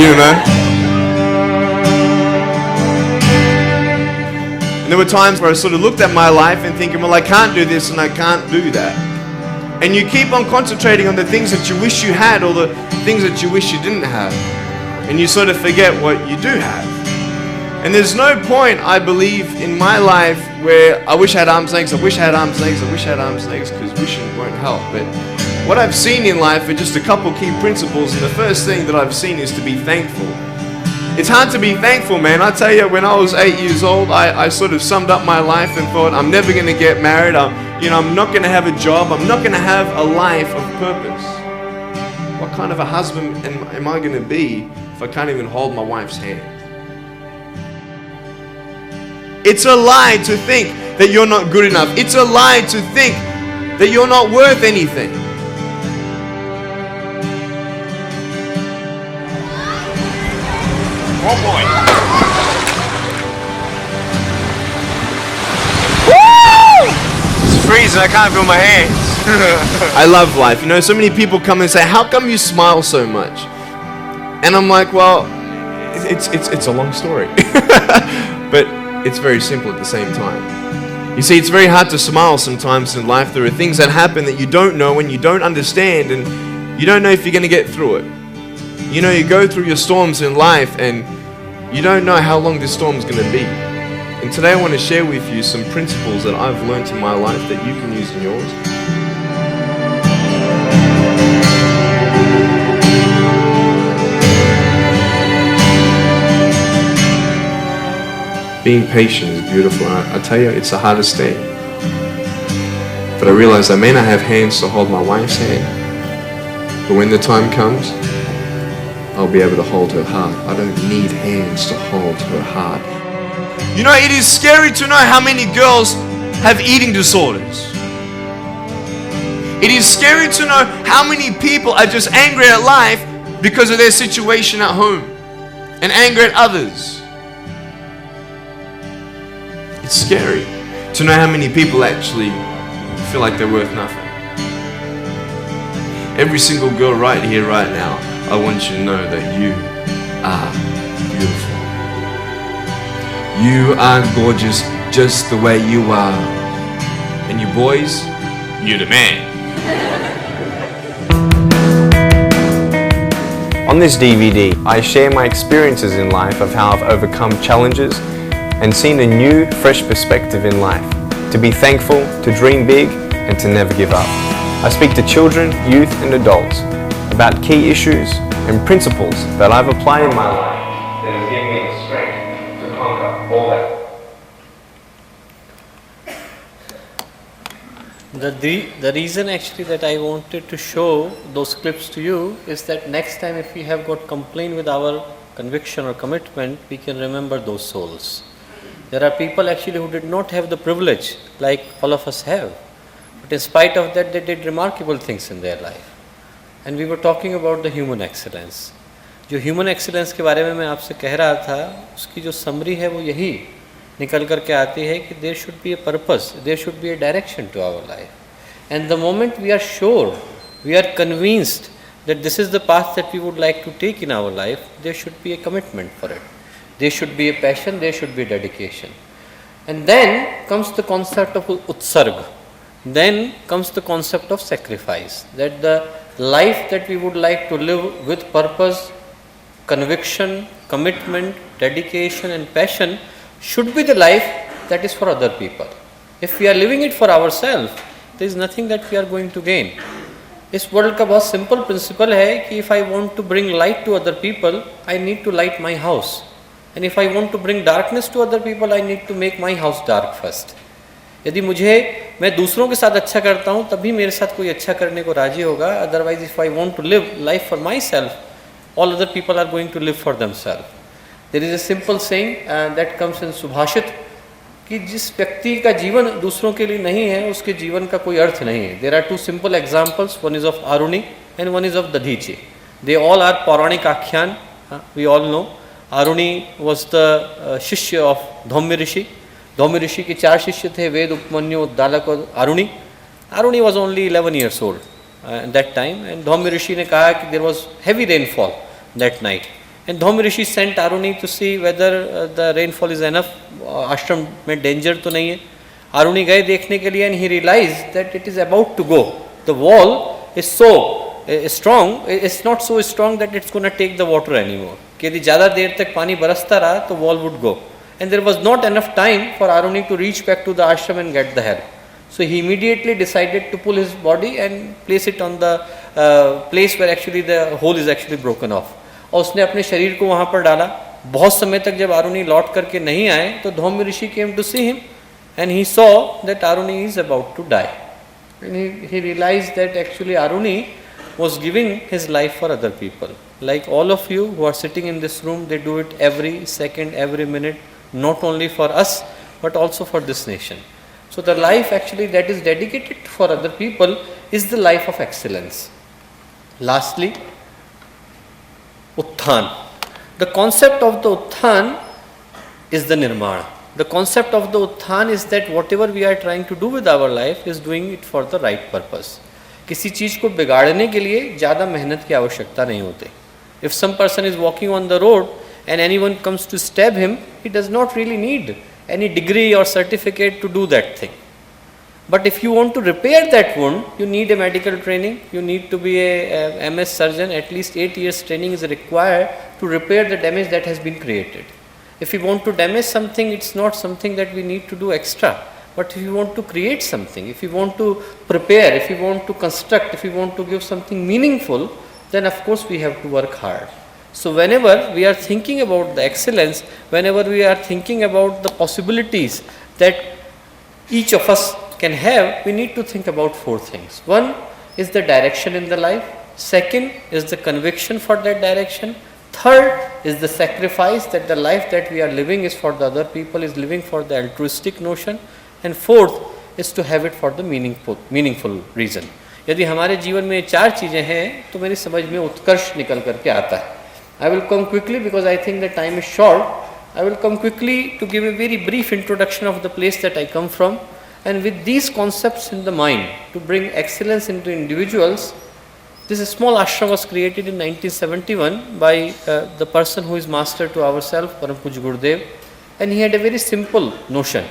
S7: And there were times where I sort of looked at my life and thinking, well, I can't do this and I can't do that. And you keep on concentrating on the things that you wish you had or the things that you wish you didn't have. And you sort of forget what you do have. And there's no point, I believe, in my life where I wish I had arms and legs, I wish I had arms and legs, I wish I had arms and legs, because wishing won't help. But what I've seen in life are just a couple key principles, and the first thing that I've seen is to be thankful. It's hard to be thankful, man. I tell you, when I was 8 years old, I sort of summed up my life and thought, I'm never going to get married, I'm not going to have a job, I'm not going to have a life of purpose. What kind of a husband am I going to be if I can't even hold my wife's hand? It's a lie to think that you're not good enough. It's a lie to think that you're not worth anything. Oh boy. Woo! It's freezing, I can't feel my hands. I love life. So many people come and say, how come you smile so much? And I'm like, well, it's a long story. But it's very simple at the same time. You see, it's very hard to smile sometimes in life. There are things that happen that you don't know and you don't understand, and you don't know if you're going to get through it. You go through your storms in life and you don't know how long this storm is going to be. And today I want to share with you some principles that I've learned in my life that you can use in yours. Being patient is beautiful. And I tell you, it's the hardest thing. But I realize I may not have hands to hold my wife's hand, but when the time comes, I'll be able to hold her heart. I don't need hands to hold her heart. You know, it is scary to know how many girls have eating disorders. It is scary to know how many people are just angry at life because of their situation at home and angry at others. It's scary to know how many people actually feel like they're worth nothing. Every single girl right here, right now, I want you to know that you are beautiful. You are gorgeous just the way you are. And you boys, you're the man.
S6: On this DVD, I share my experiences in life of how I've overcome challenges and seen a new, fresh perspective in life. To be thankful, to dream big, and to never give up. I speak to children, youth, and adults about key issues and principles that I've applied in my life that has given me the strength to conquer all that.
S2: The reason actually that I wanted to show those clips to you is that next time if we have got complaint with our conviction or commitment, we can remember those souls. There are people actually who did not have the privilege like all of us have, but in spite of that they did remarkable things in their life. And we were talking about the human excellence. जो human excellence के बारे में मैं आपसे कह रहा था, उसकी जो summary है वो यही निकल कर के आती है कि there should be a purpose, there should be a direction to our life. And the moment we are sure, we are convinced that this is the path that we would like to take in our life, there should be a commitment for it. There should be a passion, there should be a dedication. And then comes the concept of utsarg. Then comes the concept of sacrifice. That the life that we would like to live with purpose, conviction, commitment, dedication and passion should be the life that is for other people. If we are living it for ourselves, there is nothing that we are going to gain. इस world का बहुत simple principal है कि if I want to bring light to other people, I need to light my house. And if I want to bring darkness to other people, I need to make my house dark first. यदि मैं दूसरों के साथ अच्छा करता हूँ तभी मेरे साथ कोई अच्छा करने को राजी होगा. Otherwise, if I want to live life for myself, all other people are going to live for themselves. There is a simple saying that comes in Subhashit कि जिस व्यक्ति का जीवन दूसरों के लिए नहीं है उसके जीवन का कोई अर्थ नहीं है. There are two simple examples. One is of Aruni and one is of Dadhichi. They all are Pauranik Akhyan. We all know. Aruni was the Shishya of Dhaumya Rishi. Dhaumya Rishi के 4 शिष्य थे, वेद, उपमन्यु, उद्दालक और Aruni. Aruni was only 11 years old at that time, and Dhaumya Rishi ने कहा कि there was heavy rainfall that night. And Dhaumya Rishi sent Aruni to see whether the rainfall is enough, ashram में danger तो नहीं है. Aruni गए देखने के लिए and he realized that it is about to go. The wall is so strong, it's not so strong that it's going to take the water anymore. कि यदि ज़्यादा देर तक पानी बरसता रहा तो wall would go. And there was not enough time for Aruni to reach back to the ashram and get the help. So he immediately decided to pull his body and place it on the place where actually the hole is actually broken off. और उसने अपने शरीर को वहाँ पर डाला. बहुत समय तक जब आरुणि लौट करके नहीं आए तो धौम्य ऋषि came to see him and he saw that Aruni is about to die. And he realized that actually Aruni was giving his life for other people. Like all of you who are sitting in this room, they do it every second, every minute, not only for us but also for this nation. So the life actually that is dedicated for other people is the life of excellence. Lastly, Utthan. The concept of the Utthan is the Nirmana. The concept of the Utthan is that whatever we are trying to do with our life is doing it for the right purpose. किसी चीज़ को बिगाड़ने के लिए ज़्यादा मेहनत की आवश्यकता नहीं होती. If some person is walking on the road and anyone comes to stab him, he does not really need any degree or certificate to do that thing. But if you want to repair that wound, you need a medical training, you need to be a MS surgeon, at least 8 years training is required to repair the damage that has been created. If you want to damage something, it's not something that we need to do extra. But if you want to create something, if you want to prepare, if you want to construct, if you want to give something meaningful, then of course we have to work hard. So whenever we are thinking about the excellence, whenever we are thinking about the possibilities that each of us can have, we need to think about 4 things. One is the direction in the life. Second is the conviction for that direction. Third is the sacrifice, that the life that we are living is for the other people, is living for the altruistic notion. And fourth is to have it for the meaningful reason. यदि हमारे जीवन में 4 चीज़ें हैं तो मेरी समझ में उत्कर्ष निकल करके आता है. I will come quickly because I think the time is short. I will come quickly to give a very brief introduction of the place that I come from, and with these concepts in the mind, to bring excellence into individuals. This small ashram was created in 1971 by the person who is master to ourselves, Param Puj Gurudev, and he had a very simple notion.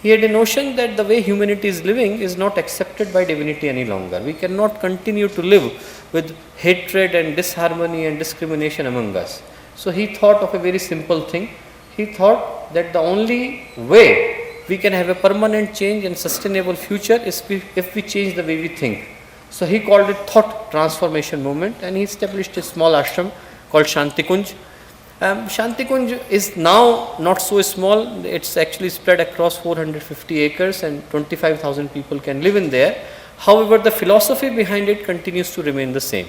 S2: He had a notion that the way humanity is living is not accepted by divinity any longer. We cannot continue to live with hatred and disharmony and discrimination among us. So he thought of a very simple thing. He thought that the only way we can have a permanent change and sustainable future is if we change the way we think. So he called it thought transformation movement, and he established a small ashram called Shantikunj. Shantikunj is now not so small. It's actually spread across 450 acres and 25,000 people can live in there. However, the philosophy behind it continues to remain the same.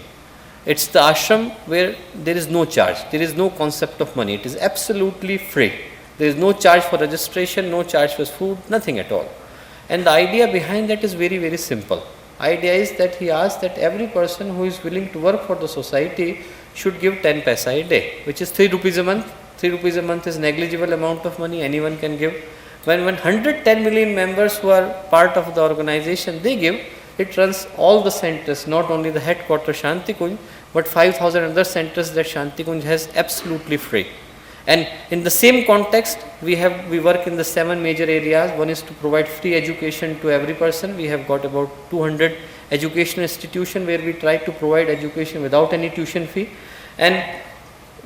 S2: It's the ashram where there is no charge. There is no concept of money. It is absolutely free. There is no charge for registration, no charge for food, nothing at all. And the idea behind that is very, very simple. Idea is that he asked that every person who is willing to work for the society should give 10 paisa a day, which is 3 rupees a month. 3 rupees a month is negligible amount of money, anyone can give. When 110 million members who are part of the organization, they give, it runs all the centers, not only the headquarters Shantikunj, but 5,000 other centers that Shantikunj has absolutely free. And in the same context, we work in the 7 major areas. One is to provide free education to every person. We have got about 200 education institutions where we try to provide education without any tuition fee. And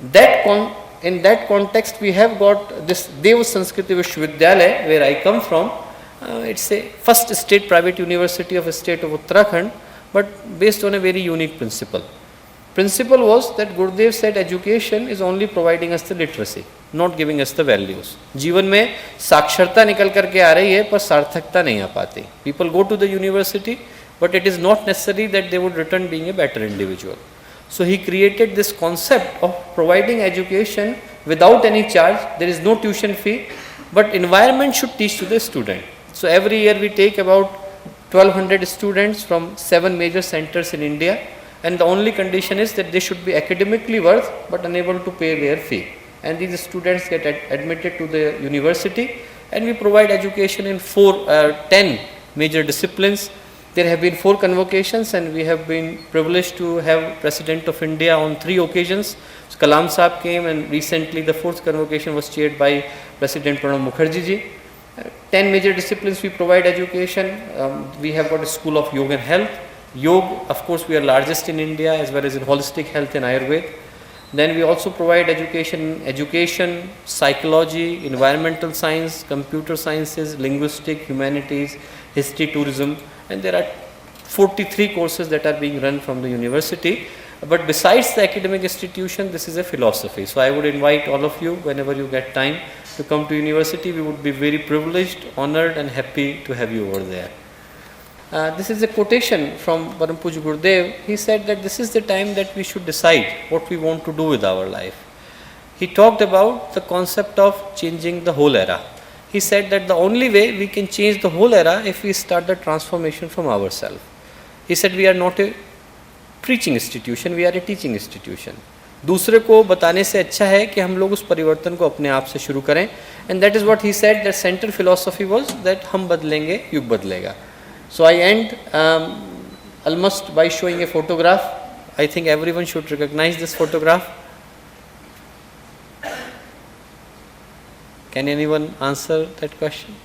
S2: in that context, we have got this Sanskriti Vishwavidyalaya, where I come from. It's a first state private university of the state of Uttarakhand, but based on a very unique principle. Principle was that Gurudev said education is only providing us the literacy, not giving us the values. जीवन में साक्षरता निकल करके आ रही है पर सार्थकता नहीं आ पाती. People go to the university, but it is not necessary that they would return being a better individual. So he created this concept of providing education without any charge. There is no tuition fee, but environment should teach to the student. So every year we take about 1200 students from 7 major centers in India. And the only condition is that they should be academically worth but unable to pay their fee. And these students get admitted to the university, and we provide education in 10 major disciplines. There have been 4 convocations, and we have been privileged to have President of India on 3 occasions. So Kalam Saab came, and recently the 4th convocation was chaired by President Pranav Mukherjee ji. 10 major disciplines we provide education. We have got a school of yoga and health. Yoga, of course, we are largest in India, as well as in holistic health and Ayurveda. Then we also provide education, psychology, environmental science, computer sciences, linguistics, humanities, history, tourism, and there are 43 courses that are being run from the university. But besides the academic institution, this is a philosophy. So I would invite all of you, whenever you get time, to come to university. We would be very privileged, honored, and happy to have you over there. This is a quotation from Param Puj Gurudev. He said that this is the time that we should decide what we want to do with our life. He talked about the concept of changing the whole era. He said that the only way we can change the whole era if we start the transformation from ourselves. He said we are not a preaching institution, we are a teaching institution. दूसरे को बताने से अच्छा है कि हम लोग उस परिवर्तन को अपने आप से शुरू करें. And that is what he said, that central philosophy was that हम बदलेंगे, युग बदलेगा. So I end almost by showing a photograph. I think everyone should recognize this photograph. Can anyone answer that question?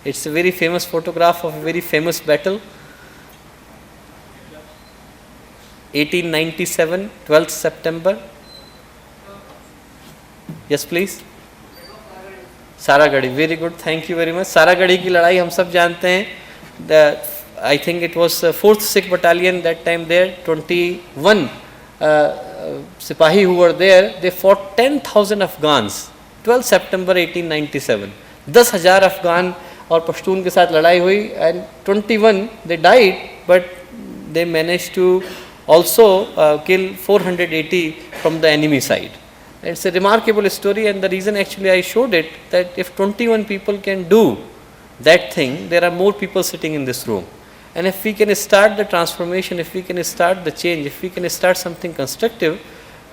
S2: It's a very famous photograph of a very famous battle. 1897, 12th September. Yes, please. Saragarhi, very good, thank you very much. Saragarhi की लड़ाई हम सब जानते हैं. I think it was 4th Sikh Battalion that time there. 21 Sipahi who were there, they fought 10,000 Afghans, 12 September 1897. 10,000 Afghan और पश्तून के साथ लड़ाई हुई, and 21 they died, but they managed to also kill 480 from the enemy side. It's a remarkable story, and the reason actually I showed it, that if 21 people can do that thing, there are more people sitting in this room. And if we can start the transformation, if we can start the change, if we can start something constructive,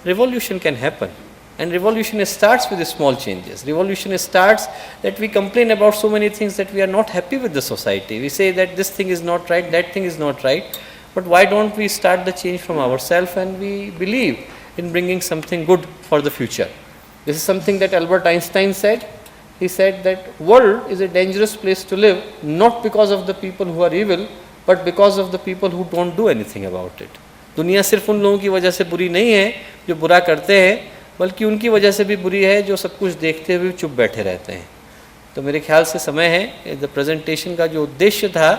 S2: revolution can happen. And revolution starts with small changes. Revolution starts that we complain about so many things that we are not happy with the society. We say that this thing is not right, that thing is not right. But why don't we start the change from ourselves, and we believe in bringing something good for the future? This is something that Albert Einstein said. He said that world is a dangerous place to live, not because of the people who are evil, but because of the people who don't do anything about it. दुनिया सिर्फ उन लोगों की वजह से बुरी नहीं है जो बुरा करते हैं, बल्कि उनकी वजह से भी बुरी है जो सब कुछ देखते हुए चुप बैठे रहते हैं. तो मेरे ख्याल से समय है, द प्रेजेंटेशन का जो उद्देश्य था,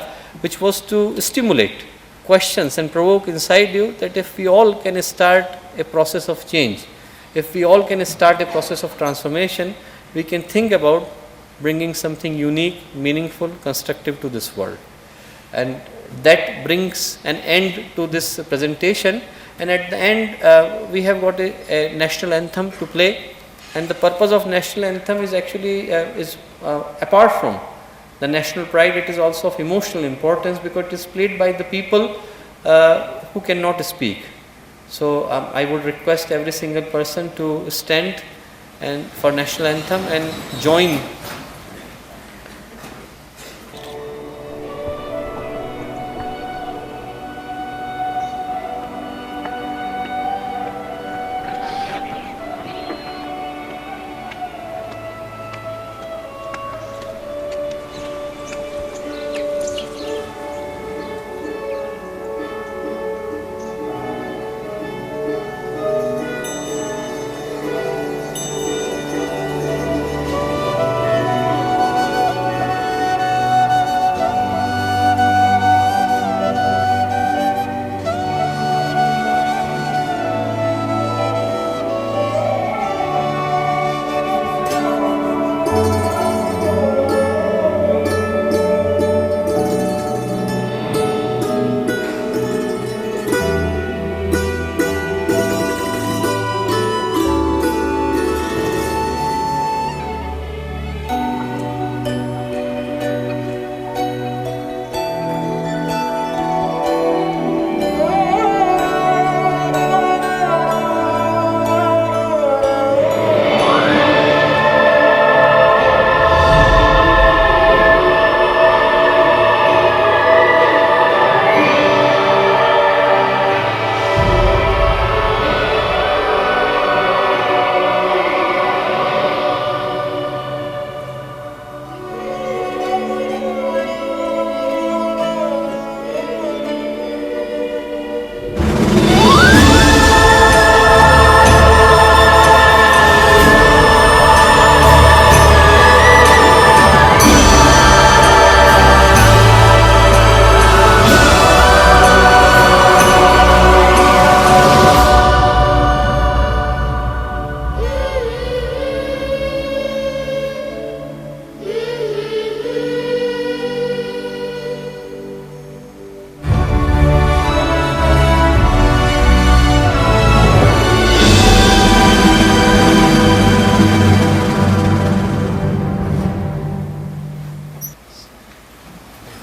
S2: which was to stimulate questions and provoke inside you, that if we all can start a process of change, if we all can start a process of transformation, we can think about bringing something unique, meaningful, constructive to this world. And that brings an end to this presentation. And at the end, we have got a national anthem to play. And the purpose of national anthem is actually apart from the national pride, it is also of emotional importance, because it is played by the people who cannot speak. So I would request every single person to stand and for national anthem and join.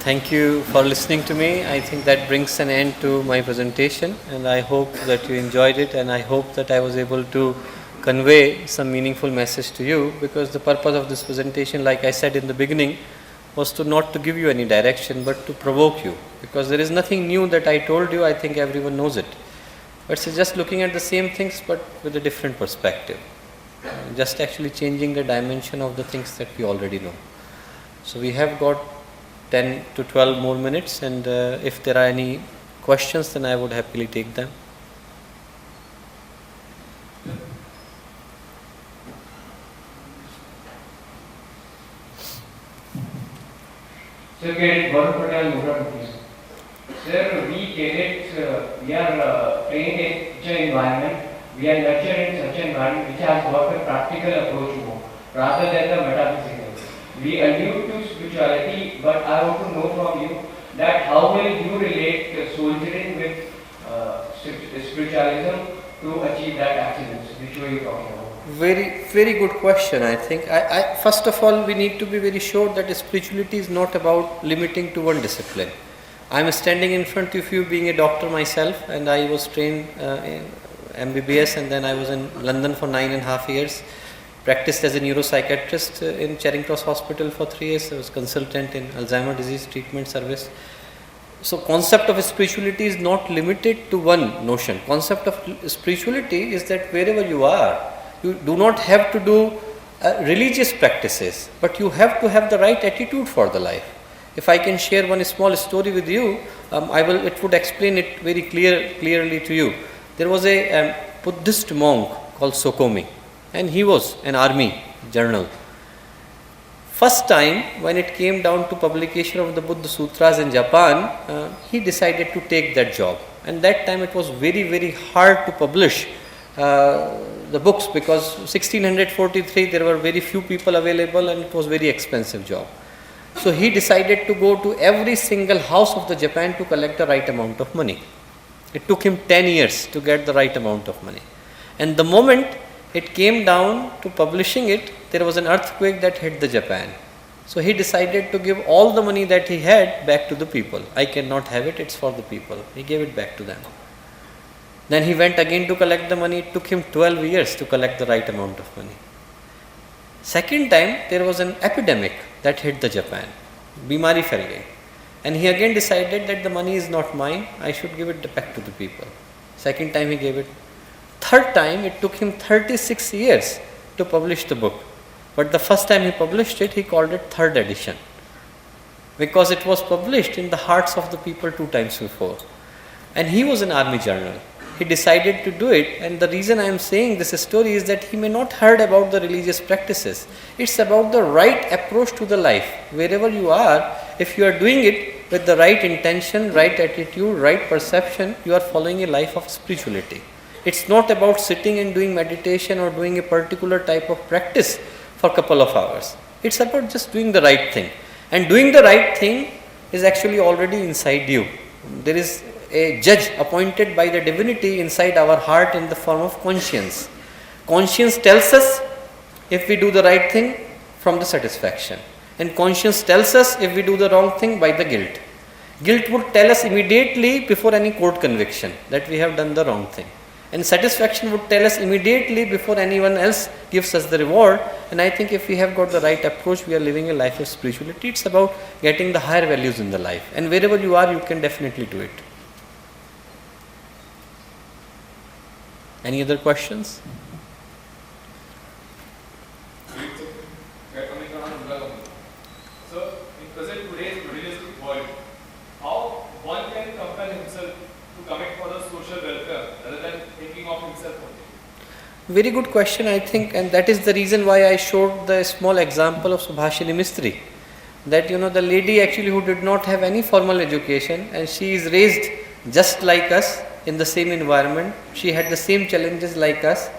S2: Thank you for listening to me. I think that brings an end to my presentation, and I hope that you enjoyed it, and I hope that I was able to convey some meaningful message to you, because the purpose of this presentation, like I said in the beginning, was to not to give you any direction but to provoke you, because there is nothing new that I told you. I think everyone knows it. But it's just looking at the same things but with a different perspective, just actually changing the dimension of the things that we already know. So we have got 10 to 12 more minutes, and if there are any questions, then I would happily take them.
S8: Sir, we get we are trained in such an environment, we are nurtured in such an environment which has got a practical approach more rather than the metaphysical. We allude to spirituality, but I want to know from you that how will you relate soldiering with spiritualism to achieve that excellence? Which way you talking about?
S2: Very good question. I think I first of all we need to be very sure that spirituality is not about limiting to one discipline. I am standing in front of you being a doctor myself, and I was trained in MBBS, and then I was in London for 9.5 years. Practiced as a neuropsychiatrist in Charing Cross Hospital for 3 years. I was consultant in Alzheimer's disease treatment service. So concept of spirituality is not limited to one notion. Concept of spirituality is that wherever you are, you do not have to do religious practices, but you have to have the right attitude for the life. If I can share one small story with you, it would explain it very clearly to you. There was a Buddhist monk called Sokomi, and he was an army general. First time when it came down to publication of the Buddha Sutras in Japan, he decided to take that job. And that time it was very hard to publish the books, because 1643 there were very few people available and it was very expensive job. So he decided to go to every single house of the Japan to collect the right amount of money. It took him 10 years to get the right amount of money. And the moment it came down to publishing it, there was an earthquake that hit the Japan. So he decided to give all the money that he had back to the people. I cannot have it, it's for the people. He gave it back to them. Then he went again to collect the money. It took him 12 years to collect the right amount of money. Second time, there was an epidemic that hit the Japan. Bimari fell gayi. And he again decided that the money is not mine, I should give it back to the people. Second time he gave it. Third time, it took him 36 years to publish the book. But the first time he published it, he called it third edition, because it was published in the hearts of the people 2 times before. And he was an army general. He decided to do it, and the reason I am saying this story is that he may not heard about the religious practices. It's about the right approach to the life. Wherever you are, if you are doing it with the right intention, right attitude, right perception, you are following a life of spirituality. It's not about sitting and doing meditation or doing a particular type of practice for a couple of hours. It's about just doing the right thing. And doing the right thing is actually already inside you. There is a judge appointed by the divinity inside our heart in the form of conscience. Conscience tells us if we do the right thing from the satisfaction. And conscience tells us if we do the wrong thing by the guilt. Guilt would tell us immediately before any court conviction that we have done the wrong thing. And satisfaction would tell us immediately before anyone else gives us the reward. And I think if we have got the right approach, we are living a life of spirituality. It's about getting the higher values in the life. And wherever you are, you can definitely do it. Any other questions?
S9: So, because in today's materialistic world, how one can compel himself to commit for the social welfare rather than thinking of himself only?
S2: Very good question, I think, and that is the reason why I showed the small example of Subhashini Mistry. That the lady actually who did not have any formal education, and she is raised just like us in the same environment. She had the same challenges like us,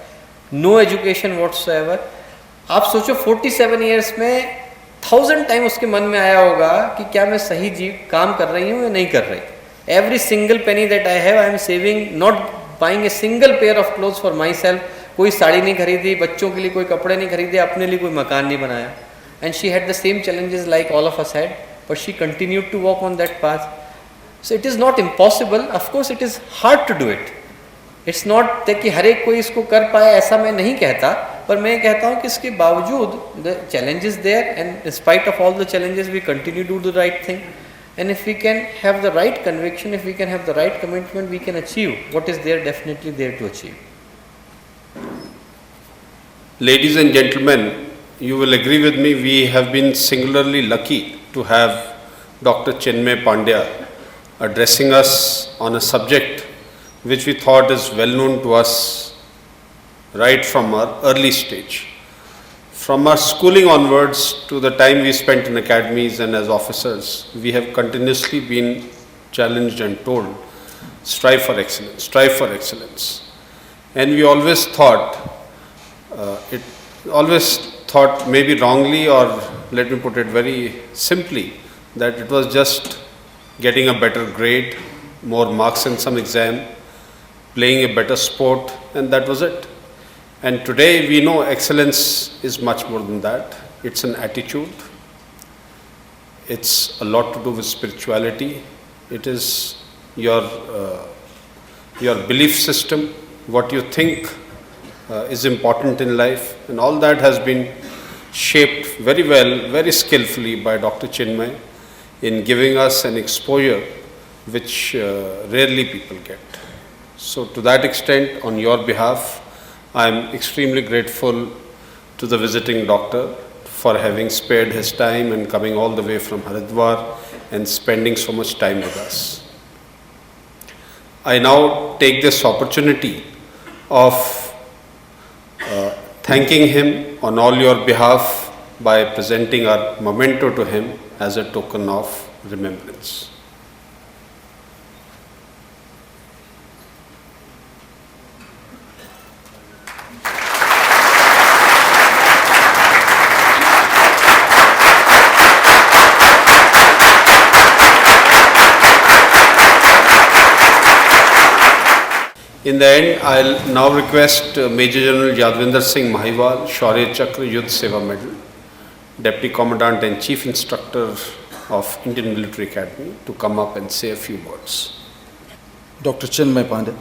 S2: no education whatsoever. आप सोचो 47 years में 1000 times उसके मन में आया होगा कि क्या मैं सही काम कर रही हूँ या नहीं कर रही. Every single penny that I have, I am saving, not buying a single pair of clothes for myself. कोई साड़ी नहीं खरीदी, बच्चों के लिए कोई कपड़े नहीं खरीदे, अपने लिए कोई मकान नहीं बनाया. And she had the same challenges like all of us had, but she continued to walk on that path. So it is not impossible. Of course, it is hard to do it. It's not that कि हर एक कोई इसको कर पाए, ऐसा मैं नहीं कहता, पर मैं कहता हूँ कि इसके बावजूद the challenge is there, and in spite of all the challenges, we continue to do the right thing. And if we can have the right conviction, if we can have the right commitment, we can achieve what is there, definitely there to achieve.
S10: Ladies and gentlemen, you will agree with me, we have been singularly lucky to have Dr. Chinmay Pandya addressing us on a subject which we thought is well known to us right from our early stage. From our schooling onwards to the time we spent in academies and as officers, we have continuously been challenged and told strive for excellence, strive for excellence. And we always thought, maybe wrongly, or let me put it very simply, that it was just getting a better grade, more marks in some exam, playing a better sport, and that was it. And today we know excellence is much more than that. It's an attitude. It's a lot to do with spirituality. It is your belief system, what you think is important in life, and all that has been shaped very well, very skillfully by Dr. Chinmay in giving us an exposure which rarely people get. So to that extent, on your behalf, I am extremely grateful to the visiting doctor for having spared his time and coming all the way from Haridwar and spending so much time with us. I now take this opportunity of thanking him on all your behalf by presenting our memento to him as a token of remembrance. In the end, I'll now request Major General Yadvinder Singh Mahiwal, Shaurya Chakra Yudh Seva Medal, Deputy Commandant and Chief Instructor of Indian Military Academy, to come up and say a few words.
S11: Dr. Chinmay Pandya,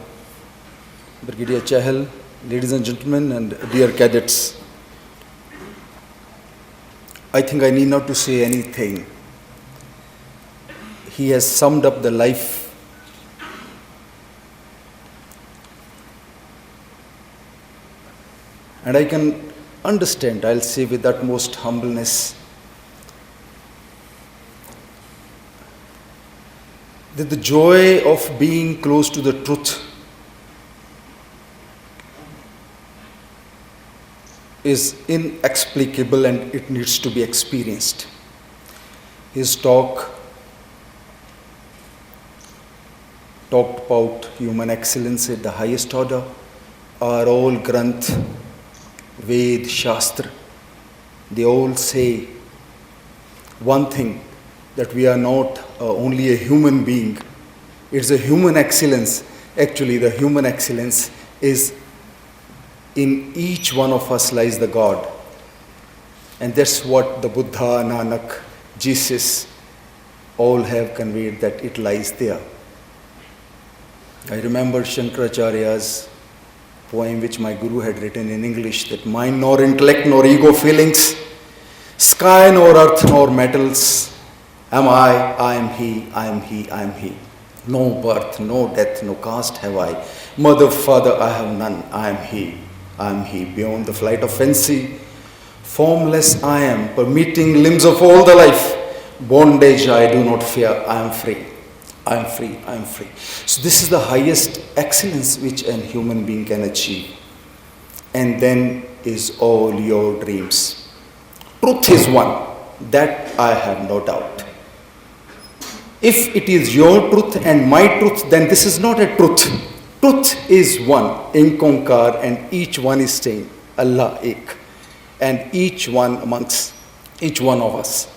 S11: Brigadier Chahal, ladies and gentlemen, and dear cadets, I think I need not to say anything. He has summed up the life and I can understand, I'll say with utmost humbleness, that the joy of being close to the truth is inexplicable and it needs to be experienced. His talk talked about human excellence at the highest order. Our all Granth, Ved, Shastra, they all say one thing, that we are not only a human being, it's a human excellence. Actually, the human excellence is in each one of us lies the God. And that's what the Buddha, Nanak, Jesus all have conveyed, that it lies there. I remember Shankaracharya's poem which my guru had written in English, that mind nor intellect nor ego feelings, sky nor earth nor metals, am I am he, I am he, I am he. No birth, no death, no caste have I. Mother, father, I have none, I am he, I am he. Beyond the flight of fancy, formless I am, permitting limbs of all the life. Bondage I do not fear, I am free. I am free, I am free. So this is the highest excellence which a human being can achieve. And then is all your dreams. Truth is one, that I have no doubt. If it is your truth and my truth, then this is not a truth. Truth is one, Inkonkar, and each one is saying, Allah Ek. And each one amongst, each one of us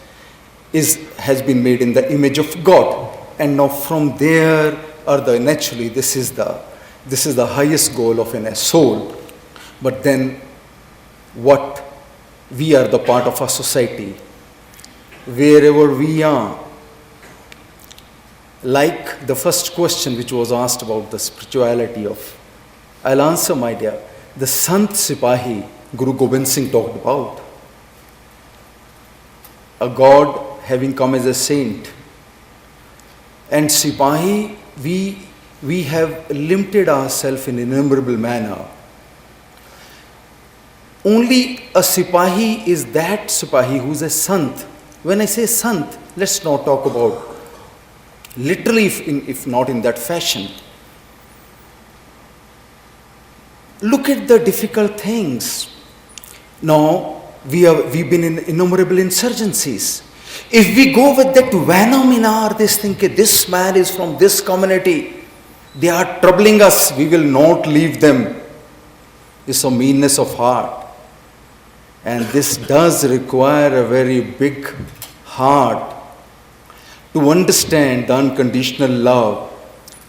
S11: has been made in the image of God. And now from there naturally this is the highest goal of a soul. But then what we are the part of a society, wherever we are, like the first question which was asked about the spirituality of, I'll answer, my dear, the Sant Sipahi Guru Gobind Singh talked about, a God having come as a saint. And Sipahi, we have limited ourselves in an innumerable manner. Only a Sipahi is that Sipahi who's a Sant. When I say Sant, let's not talk about literally, if not in that fashion. Look at the difficult things. Now, we've been in innumerable insurgencies. If we go with that venom in our this thing, this man is from this community, They are troubling us, we will not leave them. It's a meanness of heart. And this does require a very big heart to understand the unconditional love,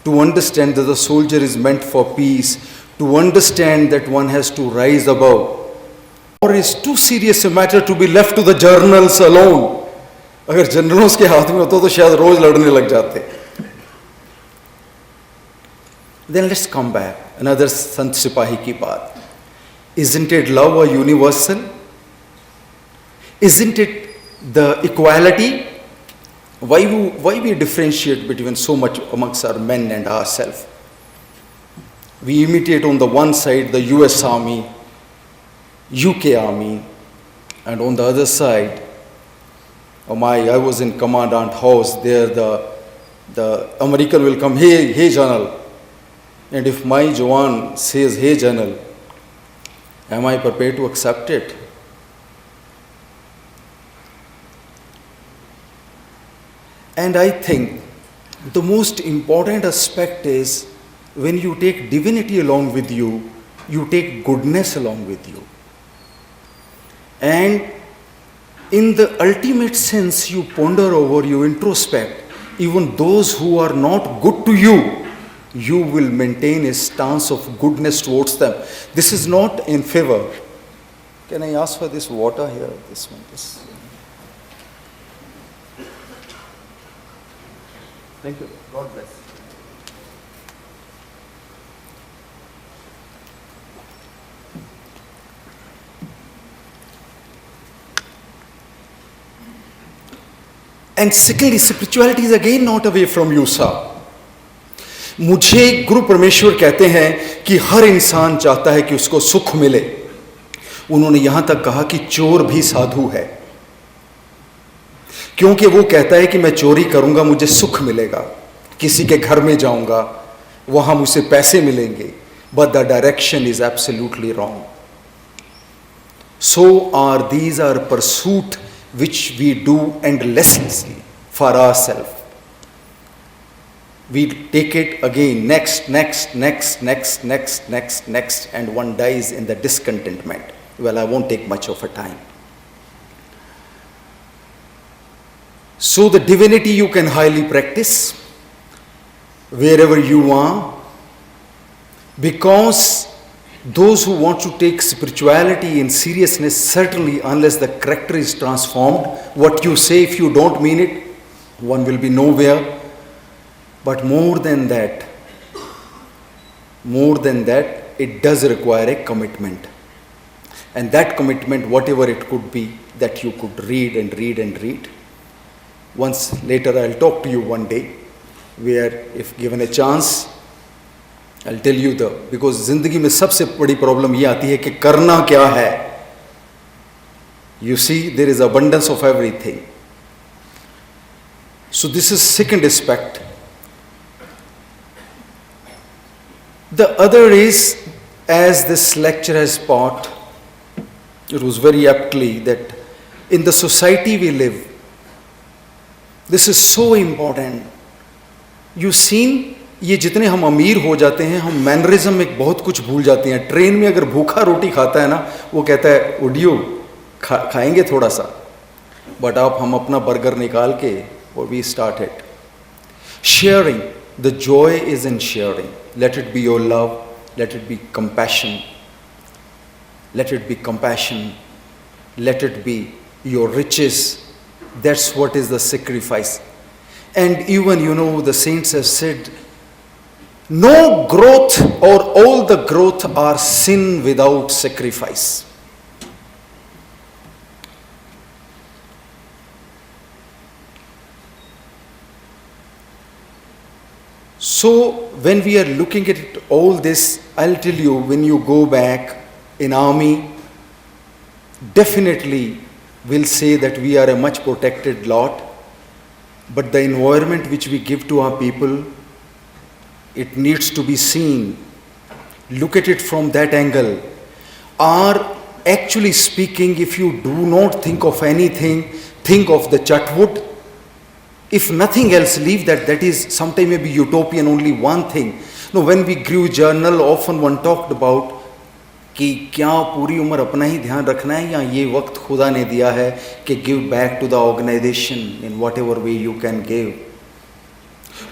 S11: to understand that the soldier is meant for peace, to understand that one has to rise above. Or is too serious a matter to be left to the journals alone. अगर generals के हाथ में होता तो शायद रोज लड़ने लग जाते. Then let's come back. Another Sant Sipahi ki baat. Isn't it love a universal? Isn't it the equality? Why we differentiate between so much amongst our men and ourselves? We imitate on the one side the US Army, UK Army, and on the other side, I was in Commandant House, there the American will come, hey General. And if my Jawan says, hey General, am I prepared to accept it? And I think the most important aspect is when you take divinity along with you, you take goodness along with you. And in the ultimate sense, you ponder over, you introspect, even those who are not good to you, you will maintain a stance of goodness towards them. This is not in favor. Can I ask for this water here? This one, this. Thank you. God bless. And secondly, spirituality is again not away from you, sir. मुझे गुरु परमेश्वर कहते हैं कि हर इंसान चाहता है कि उसको सुख मिले. उन्होंने यहां तक कहा कि चोर भी साधु है, क्योंकि वो कहता है कि मैं चोरी करूंगा मुझे सुख मिलेगा, किसी के घर में जाऊंगा वहां मुझे पैसे मिलेंगे. But the direction is absolutely wrong. So these are pursuit which we do endlessly for ourselves. We take it again, next, and one dies in the discontentment. Well, I won't take much of a time. So the divinity you can highly practice wherever you are, because those who want to take spirituality in seriousness, certainly unless the character is transformed, what you say, if you don't mean it, one will be nowhere. But more than that, it does require a commitment. And that commitment, whatever it could be, that you could read and read and read. Once later I'll talk to you one day, where if given a chance, I'll tell you because जिंदगी में सबसे बड़ी problem ये आती है कि करना क्या है. You see, there is abundance of everything. So this is second aspect. The other is, as this lecture has taught, it was very aptly that in the society we live, this is so important. You've seen, ये जितने हम अमीर हो जाते हैं, हम mannerism में बहुत कुछ भूल जाते हैं. ट्रेन में अगर भूखा रोटी खाता है ना, वो कहता है उडियो खाएंगे थोड़ा सा, बट आप हम अपना बर्गर निकाल के और we start it. Sharing, the joy is in sharing. Let it be your love, let it be compassion, let it be compassion, let it be your riches. That's what is the sacrifice. And even, the saints have said, no growth or all the growth are sin without sacrifice. So when we are looking at all this, I'll tell you, when you go back in army, definitely we'll say that we are a much protected lot, but the environment which we give to our people, it needs to be seen. Look at it from that angle. Or actually speaking, if you do not think of anything, think of the chatwood. If nothing else, leave that. That is sometime maybe utopian, only one thing. No, when we grew journal, often one talked about कि क्या पूरी उम्र अपना ही ध्यान रखना है या ये वक्त खुदा ने दिया है कि give back to the organisation in whatever way you can give,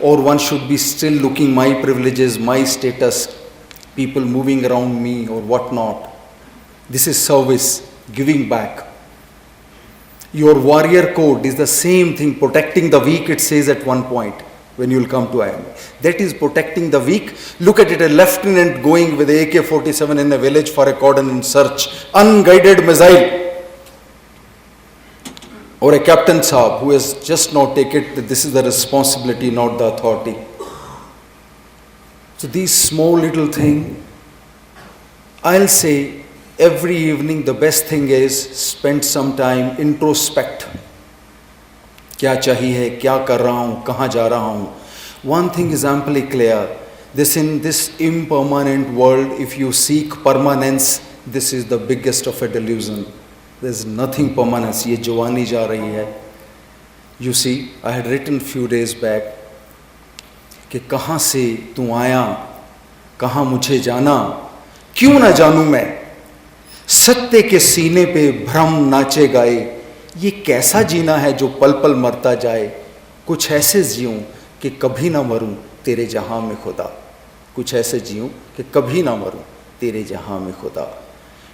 S11: और one should be still looking my privileges, my status, people moving around me or what not. This is service, giving back. Your warrior code is the same thing, protecting the weak, it says at one point when you will come to IMA. That is protecting the weak. Look at it, a lieutenant going with AK-47 in a village for a cordon search, unguided missile. Or a captain sahab who has just now taken that this is the responsibility, not the authority. So these small little things, I'll say every evening the best thing is spend some time, introspect. क्या चाहिए, क्या कर रहा हूँ, कहाँ जा रहा हूँ. One thing is amply clear. In this impermanent world, if you seek permanence, this is the biggest of a delusion. There is nothing permanent. ये जवानी जा रही है. You see, I had written few days back कि कहाँ से तू आया, कहाँ मुझे जाना, क्यों ना जानूं मैं, सत्य के सीने पे भ्रम नाचे गाए, ये कैसा जीना है जो पल पल मरता जाए, कुछ ऐसे जीऊं कि कभी ना मरूं तेरे जहां में खुदा, कुछ ऐसे जीऊं कि कभी ना मरूं तेरे जहां में खुदा,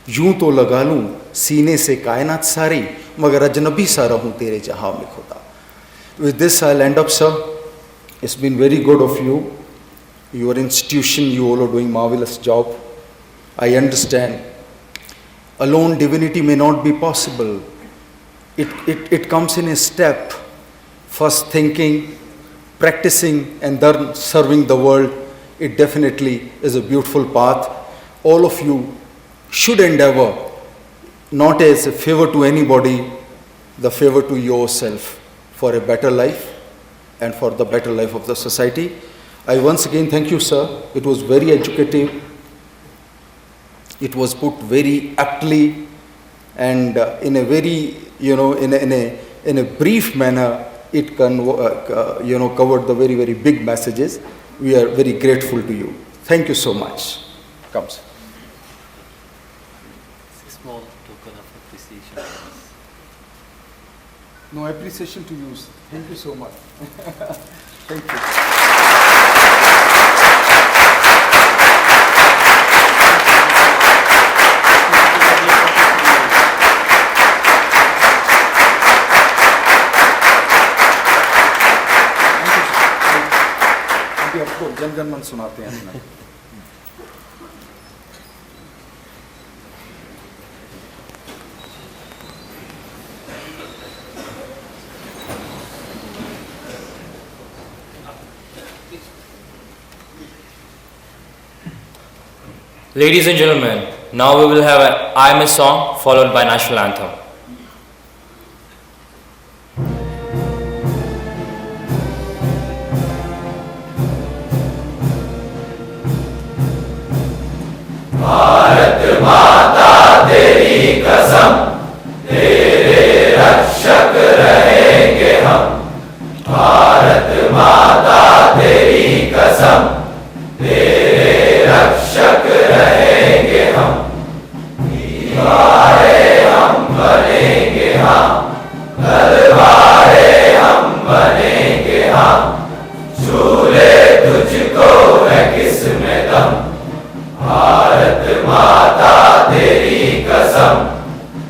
S11: यूं तो लगा लूं सीने से कायनात सारी, मगर अजनबी सा रहूं तेरे जहां में खुदा. With this I'll end up, sir. It's been very good of you. Your institution, you all are doing marvelous job. I understand. Alone divinity may not be possible. It comes in a step. First thinking, practicing, and then serving the world. It definitely is a beautiful path. All of you should endeavor, not as a favor to anybody, the favor to yourself for a better life and for the better life of the society. I once again thank you, sir. It was very educative. It was put very aptly and in a very, in a brief manner, it covered the very, very big messages. We are very grateful to you. Thank you so much. Come, sir.
S2: It's a small token of appreciation.
S11: No appreciation to you. Thank you so much. Thank you. आपको जनगण मन सुनाते हैं अपना.
S1: Ladies and gentlemen, now we will have an IMA song followed by national anthem.
S12: Bharat माता तेरी कसम, तेरे रक्षक रहेंगे हम. भारत माता तेरी कसम, तेरे रक्षक रहेंगे हम. दीवारे हम बनेंगे हम, तलवारे हम बनेंगे हम. झूले तुझको है किसमें दम. भारत माता तेरी कसम,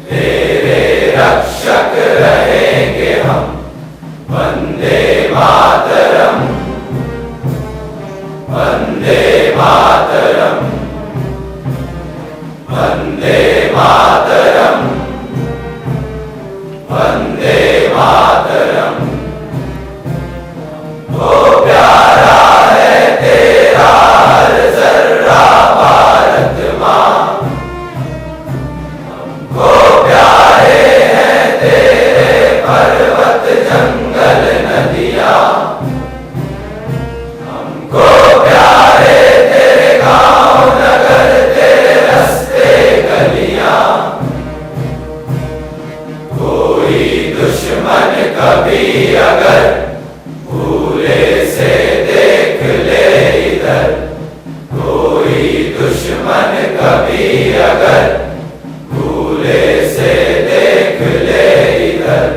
S12: तेरे रक्षक रहेंगे हम. वंदे मातरम, वंदे मातरम, वंदे मातरम, वंदे मातरम. ओ प्यारा है तेरा हर जर्रा भारत माँ. दुश्मन कभी अगर भूले से देख ले इधर,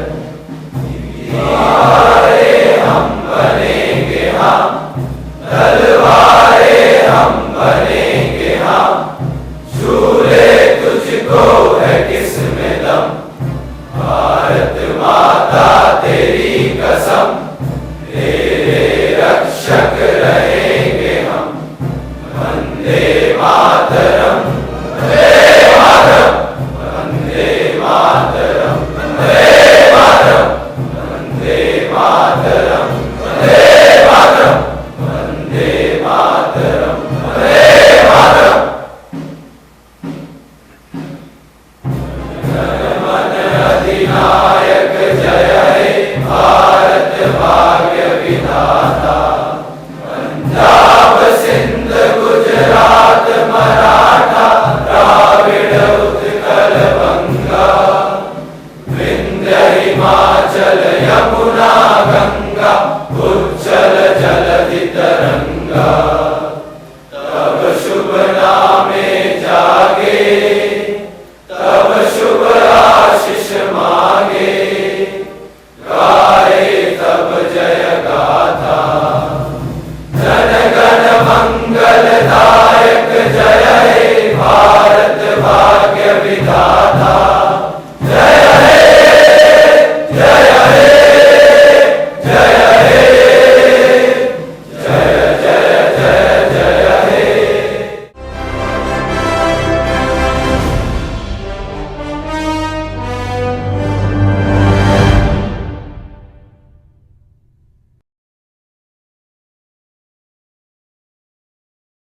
S12: दीवारें हम बनेंगे हम, तलवारें हम बनेंगे हम, छूले तुझको है किसमें दम, भारत माता तेरी कसम, तेरे रक्षक रहेंगे हम, वंदे